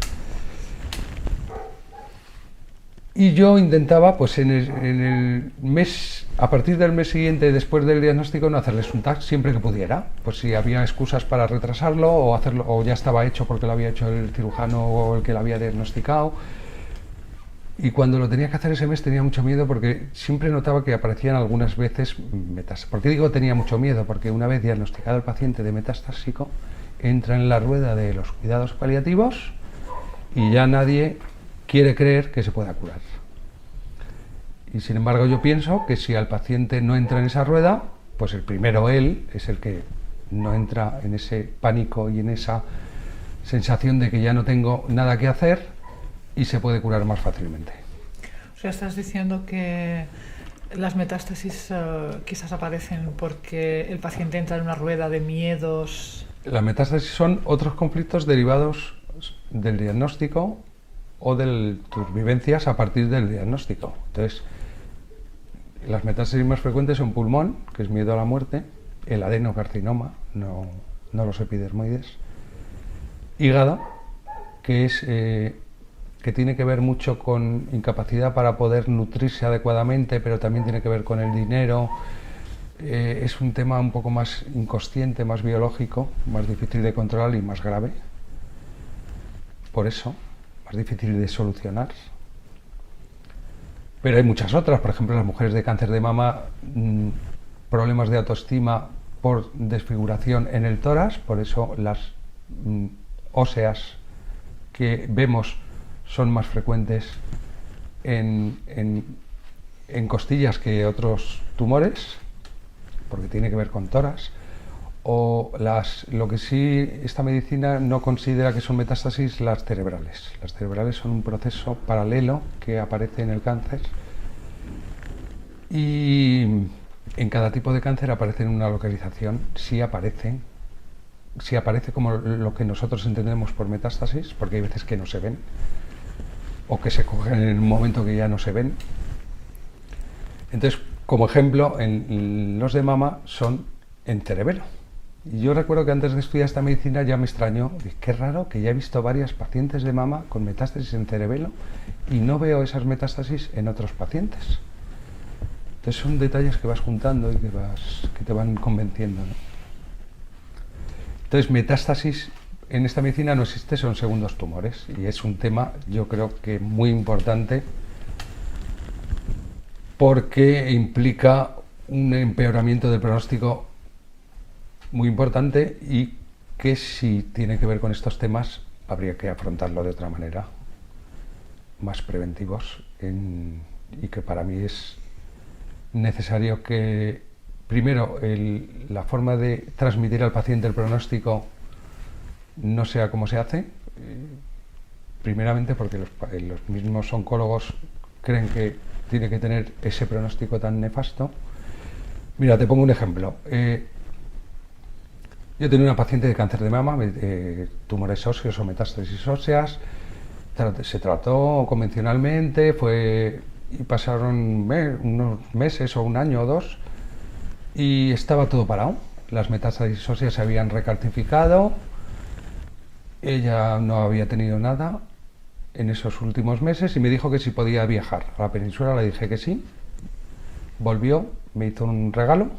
Y yo intentaba, pues en el mes, a partir del mes siguiente, después del diagnóstico, no hacerles un TAC siempre que pudiera. Pues si había excusas para retrasarlo o hacerlo, o ya estaba hecho porque lo había hecho el cirujano o el que lo había diagnosticado. Y cuando lo tenía que hacer ese mes tenía mucho miedo porque siempre notaba que aparecían algunas veces metástasis. ¿Por qué digo tenía mucho miedo? Porque una vez diagnosticado el paciente de metastásico, entra en la rueda de los cuidados paliativos y ya nadie quiere creer que se pueda curar. Y sin embargo yo pienso que si al paciente no entra en esa rueda, pues el primero él es el que no entra en ese pánico y en esa sensación de que ya no tengo nada que hacer y se puede curar más fácilmente. O sea, estás diciendo que las metástasis quizás aparecen porque el paciente entra en una rueda de miedos. Las metástasis son otros conflictos derivados del diagnóstico o de tus vivencias a partir del diagnóstico. Entonces, las metástasis más frecuentes son pulmón, que es miedo a la muerte, el adenocarcinoma, no los epidermoides, hígado, que es que tiene que ver mucho con incapacidad para poder nutrirse adecuadamente, pero también tiene que ver con el dinero. Es un tema un poco más inconsciente, más biológico, más difícil de controlar y más grave. Por eso, más difícil de solucionar. Pero hay muchas otras, por ejemplo, las mujeres de cáncer de mama, problemas de autoestima por desfiguración en el tórax, por eso las óseas que vemos son más frecuentes en costillas que otros tumores, porque tiene que ver con tórax. O lo que sí esta medicina no considera que son metástasis, las cerebrales. Las cerebrales son un proceso paralelo que aparece en el cáncer y en cada tipo de cáncer aparece en una localización, si aparece como lo que nosotros entendemos por metástasis, porque hay veces que no se ven o que se cogen en un momento que ya no se ven. Entonces, como ejemplo, en los de mama son en cerebelo. Y yo recuerdo que antes de estudiar esta medicina ya me extrañó, qué raro que ya he visto varias pacientes de mama con metástasis en cerebelo y no veo esas metástasis en otros pacientes. Entonces son detalles que vas juntando y que te van convenciendo, ¿no? Entonces metástasis en esta medicina no existe, son segundos tumores y es un tema yo creo que muy importante porque implica un empeoramiento del pronóstico muy importante y que si tiene que ver con estos temas habría que afrontarlo de otra manera, más preventivos, y que para mí es necesario que primero la forma de transmitir al paciente el pronóstico no sea como se hace, primeramente porque los mismos oncólogos creen que tiene que tener ese pronóstico tan nefasto. Mira, te pongo un ejemplo. Yo tenía una paciente de cáncer de mama, tumores óseos o metástasis óseas, se trató convencionalmente, y pasaron unos meses o un año o dos y estaba todo parado. Las metástasis óseas se habían recalcificado, ella no había tenido nada en esos últimos meses y me dijo que si podía viajar a la península, le dije que sí, volvió, me hizo un regalo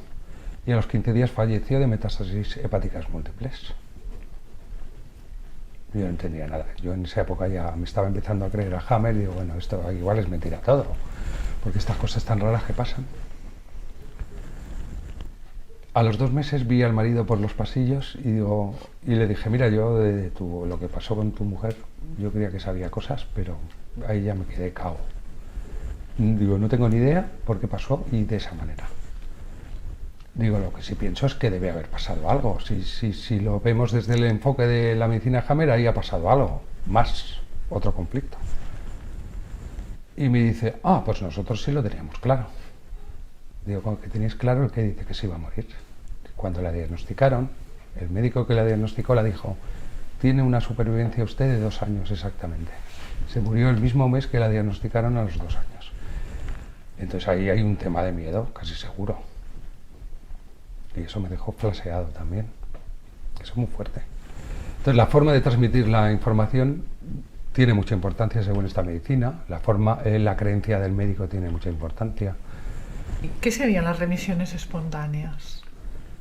y a los 15 días falleció de metástasis hepáticas múltiples. Yo no entendía nada. Yo en esa época ya me estaba empezando a creer a Hammer y digo, bueno, esto igual es mentira todo, porque estas cosas tan raras que pasan. A los 2 meses vi al marido por los pasillos y le dije, mira, yo de lo que pasó con tu mujer, yo creía que sabía cosas, pero ahí ya me quedé cao. Digo, no tengo ni idea por qué pasó y de esa manera. Digo, lo que sí pienso es que debe haber pasado algo. Si lo vemos desde el enfoque de la medicina Hammer, ahí ha pasado algo, más otro conflicto. Y me dice, pues nosotros sí lo teníamos claro. Digo, ¿cómo que tenéis claro el que dice que se iba a morir? Cuando la diagnosticaron, el médico que la diagnosticó la dijo, tiene una supervivencia usted de 2 años exactamente. Se murió el mismo mes que la diagnosticaron a los 2 años. Entonces ahí hay un tema de miedo, casi seguro. Y eso me dejó flaseado también. Eso es muy fuerte. Entonces la forma de transmitir la información tiene mucha importancia según esta medicina. La creencia del médico tiene mucha importancia. ¿Qué serían las remisiones espontáneas?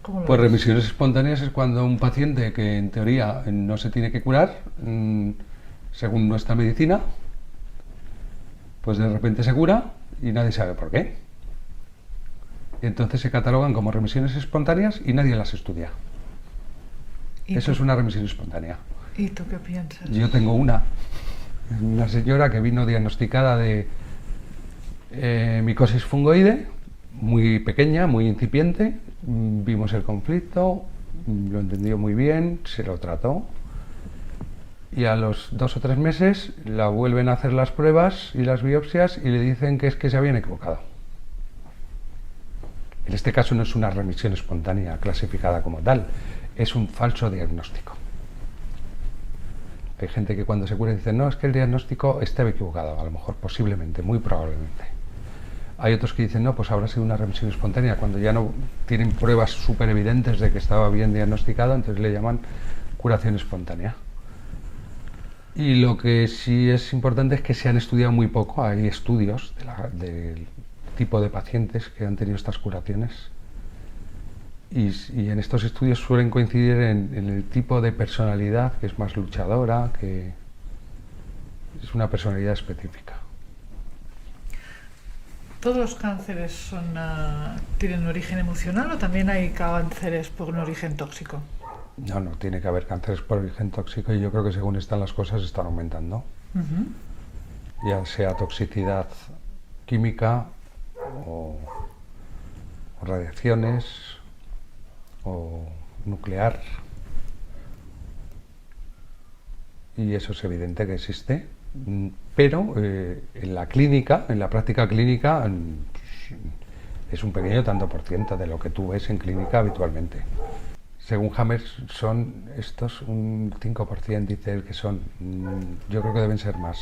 ¿Cómo lo Pues ves? remisiones espontáneas es cuando un paciente que en teoría no se tiene que curar, según nuestra medicina, pues de repente se cura y nadie sabe por qué. Y entonces se catalogan como remisiones espontáneas y nadie las estudia. ¿Y Eso tú? es una remisión espontánea. ¿Y tú qué piensas? Yo tengo una señora que vino diagnosticada de micosis fungoide, muy pequeña, muy incipiente. Vimos el conflicto, lo entendió muy bien, se lo trató. Y a los 2 o 3 meses la vuelven a hacer las pruebas y las biopsias y le dicen que es que se habían equivocado. En este caso no es una remisión espontánea clasificada como tal, es un falso diagnóstico. Hay gente que cuando se cura dice, no, es que el diagnóstico estaba equivocado, a lo mejor, posiblemente, muy probablemente. Hay otros que dicen, no, pues habrá sido una remisión espontánea, cuando ya no tienen pruebas súper evidentes de que estaba bien diagnosticado, entonces le llaman curación espontánea. Y lo que sí es importante es que se han estudiado muy poco, hay estudios del tipo de pacientes que han tenido estas curaciones. Y en estos estudios suelen coincidir en el tipo de personalidad, que es más luchadora, que es una personalidad específica. ¿Todos los cánceres tienen un origen emocional o también hay cánceres por un origen tóxico? No, tiene que haber cánceres por origen tóxico y yo creo que según están las cosas están aumentando. Ya sea toxicidad química o radiaciones o nuclear. Y eso es evidente que existe, pero en la clínica, en la práctica clínica, es un pequeño tanto por ciento de lo que tú ves en clínica habitualmente. Según Hammer son estos un 5%, dice él que son, yo creo que deben ser más.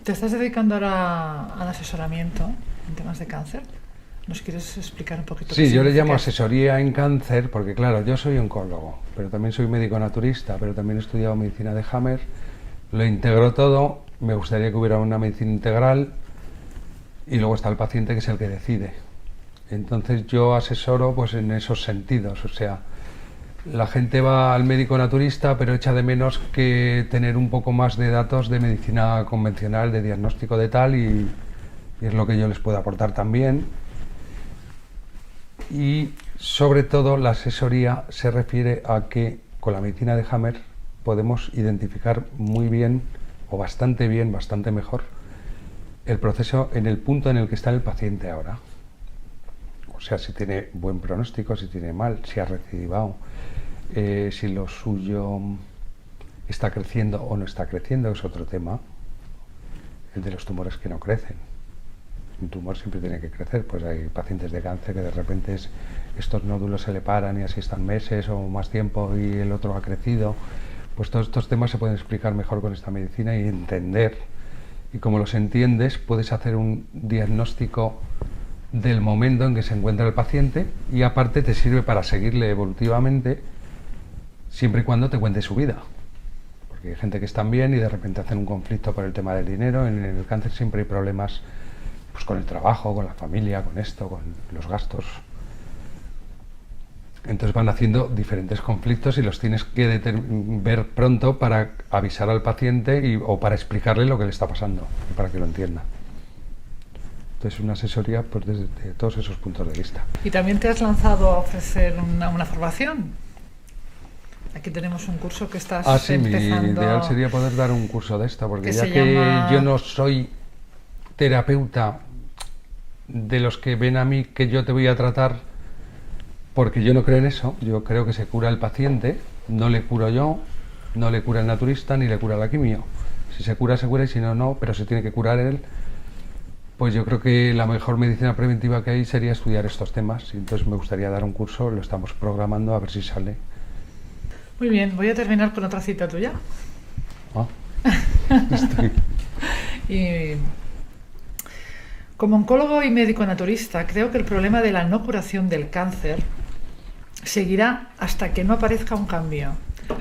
¿Te estás dedicando ahora al asesoramiento en temas de cáncer? ¿Nos quieres explicar un poquito? Sí, yo le llamo significa? asesoría en cáncer porque claro, yo soy oncólogo, pero también soy médico naturista, pero también he estudiado medicina de Hammer, lo integro todo, me gustaría que hubiera una medicina integral y luego está el paciente que es el que decide. Entonces yo asesoro pues en esos sentidos, o sea, la gente va al médico naturista pero echa de menos que tener un poco más de datos de medicina convencional, de diagnóstico de tal y es lo que yo les puedo aportar también. Y sobre todo la asesoría se refiere a que con la medicina de Hammer podemos identificar muy bien o bastante bien, bastante mejor el proceso en el punto en el que está el paciente ahora. O sea, si tiene buen pronóstico, si tiene mal, si ha recidivado, si lo suyo está creciendo o no está creciendo, es otro tema. El de los tumores que no crecen. Un tumor siempre tiene que crecer, pues hay pacientes de cáncer que de repente estos nódulos se le paran y así están meses o más tiempo y el otro ha crecido. Pues todos estos temas se pueden explicar mejor con esta medicina y entender. Y como los entiendes, puedes hacer un diagnóstico del momento en que se encuentra el paciente y aparte te sirve para seguirle evolutivamente siempre y cuando te cuente su vida. Porque hay gente que están bien y de repente hacen un conflicto por el tema del dinero. En el cáncer siempre hay problemas pues con el trabajo, con la familia, con esto, con los gastos. Entonces van haciendo diferentes conflictos y los tienes que ver pronto para avisar al paciente o para explicarle lo que le está pasando, para que lo entienda. Entonces una asesoría pues desde todos esos puntos de vista. Y también te has lanzado a ofrecer una formación. Aquí tenemos un curso que estás empezando. Mi ideal sería poder dar un curso de esto, porque ya que llama... yo no soy terapeuta de los que ven a mí que yo te voy a tratar Porque yo no creo en eso, yo creo que se cura el paciente, no le curo yo, no le cura el naturista, ni le cura la quimio. Si se cura, se cura, y si no, no, pero se tiene que curar él. Pues yo creo que la mejor medicina preventiva que hay sería estudiar estos temas, y entonces me gustaría dar un curso, lo estamos programando a ver si sale. Muy bien, voy a terminar con otra cita tuya. Ah, estoy... Y como oncólogo y médico naturista, creo que el problema de la no curación del cáncer seguirá hasta que no aparezca un cambio.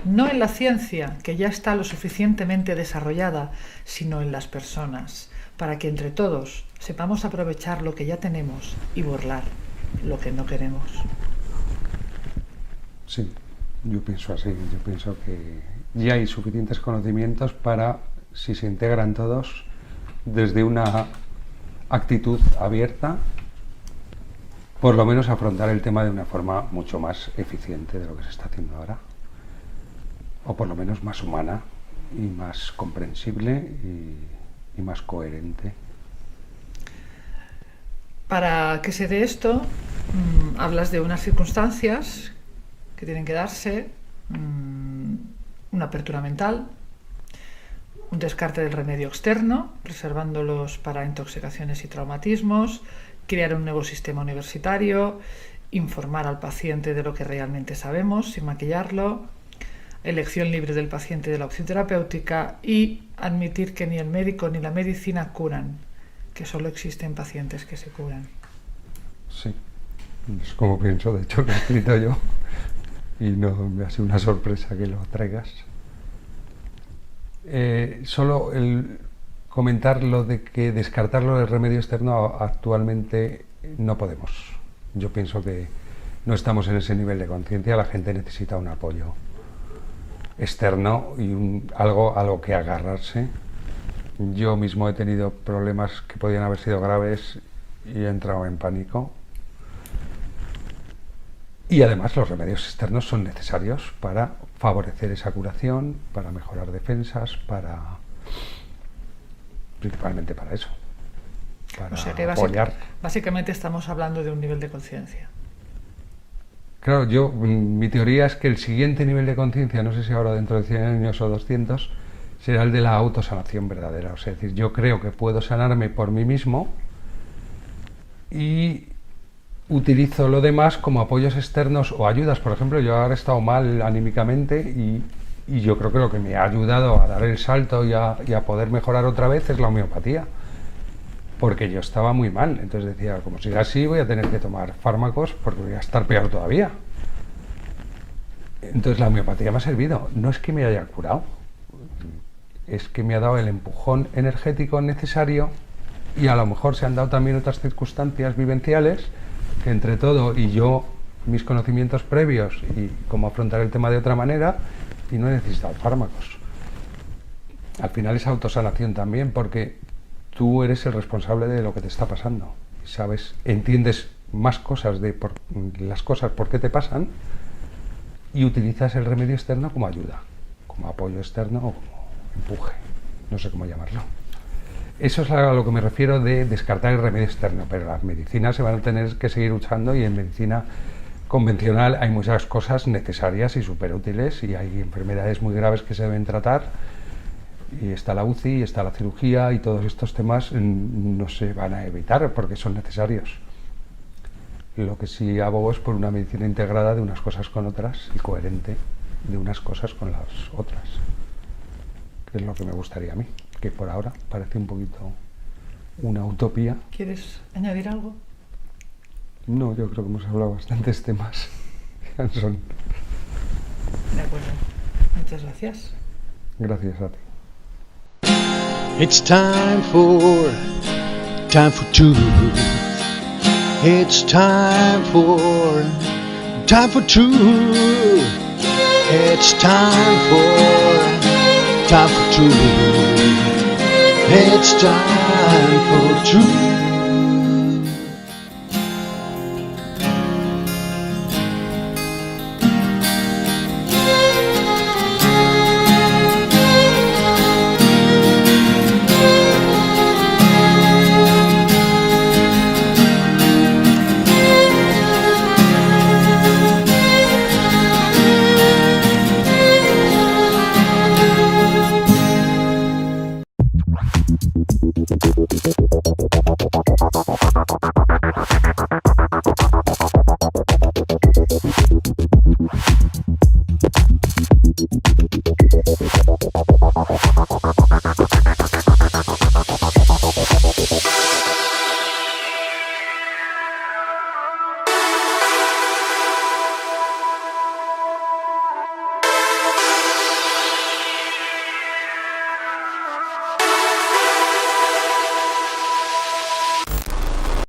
No en la ciencia, que ya está lo suficientemente desarrollada, sino en las personas, para que entre todos sepamos aprovechar lo que ya tenemos y burlar lo que no queremos. Sí, yo pienso así, yo pienso que ya hay suficientes conocimientos para, si se integran todos, desde una actitud abierta, por lo menos afrontar el tema de una forma mucho más eficiente de lo que se está haciendo ahora, o por lo menos más humana y más comprensible y más coherente. Para que se dé esto, hablas de unas circunstancias que tienen que darse, una apertura mental, un descarte del remedio externo, reservándolos para intoxicaciones y traumatismos, crear un nuevo sistema universitario, informar al paciente de lo que realmente sabemos sin maquillarlo, elección libre del paciente de la opción terapéutica y admitir que ni el médico ni la medicina curan, que solo existen pacientes que se curan. Sí, es como pienso, de hecho, que he escrito yo, y no me ha sido una sorpresa que lo traigas. Solo el comentar lo de que descartarlo del remedio externo actualmente no podemos. Yo pienso que no estamos en ese nivel de conciencia, la gente necesita un apoyo externo y algo a lo que agarrarse. Yo mismo he tenido problemas que podían haber sido graves y he entrado en pánico. Y además los remedios externos son necesarios para favorecer esa curación, para mejorar defensas, principalmente para eso, para O sea que apoyar. básicamente estamos hablando de un nivel de conciencia. Claro, mi teoría es que el siguiente nivel de conciencia, no sé si ahora dentro de 100 años o 200, será el de la autosanación verdadera. O sea, es decir, yo creo que puedo sanarme por mí mismo y utilizo lo demás como apoyos externos o ayudas. Por ejemplo, yo ahora he estado mal anímicamente y yo creo que lo que me ha ayudado a dar el salto y a poder mejorar otra vez es la homeopatía. Porque yo estaba muy mal, entonces decía, como siga así voy a tener que tomar fármacos porque voy a estar peor todavía. Entonces la homeopatía me ha servido, no es que me haya curado, es que me ha dado el empujón energético necesario y a lo mejor se han dado también otras circunstancias vivenciales que entre todo y yo, mis conocimientos previos y cómo afrontar el tema de otra manera, y no he necesitado fármacos. Al final es autosanación también porque tú eres el responsable de lo que te está pasando, sabes, entiendes más cosas las cosas por qué te pasan y utilizas el remedio externo como ayuda, como apoyo externo o como empuje, no sé cómo llamarlo. Eso es a lo que me refiero de descartar el remedio externo, pero las medicinas se van a tener que seguir usando y en medicina convencional hay muchas cosas necesarias y súper útiles y hay enfermedades muy graves que se deben tratar. Y está la UCI, y está la cirugía y todos estos temas no se van a evitar porque son necesarios. Lo que sí abogo es por una medicina integrada de unas cosas con otras y coherente de unas cosas con las otras, que es lo que me gustaría a mí, que por ahora parece un poquito una utopía. ¿Quieres añadir algo? No, yo creo que hemos hablado bastantes temas. De acuerdo. Muchas gracias. Gracias a ti. It's time for truth. It's time for truth. It's time for truth. It's time for truth.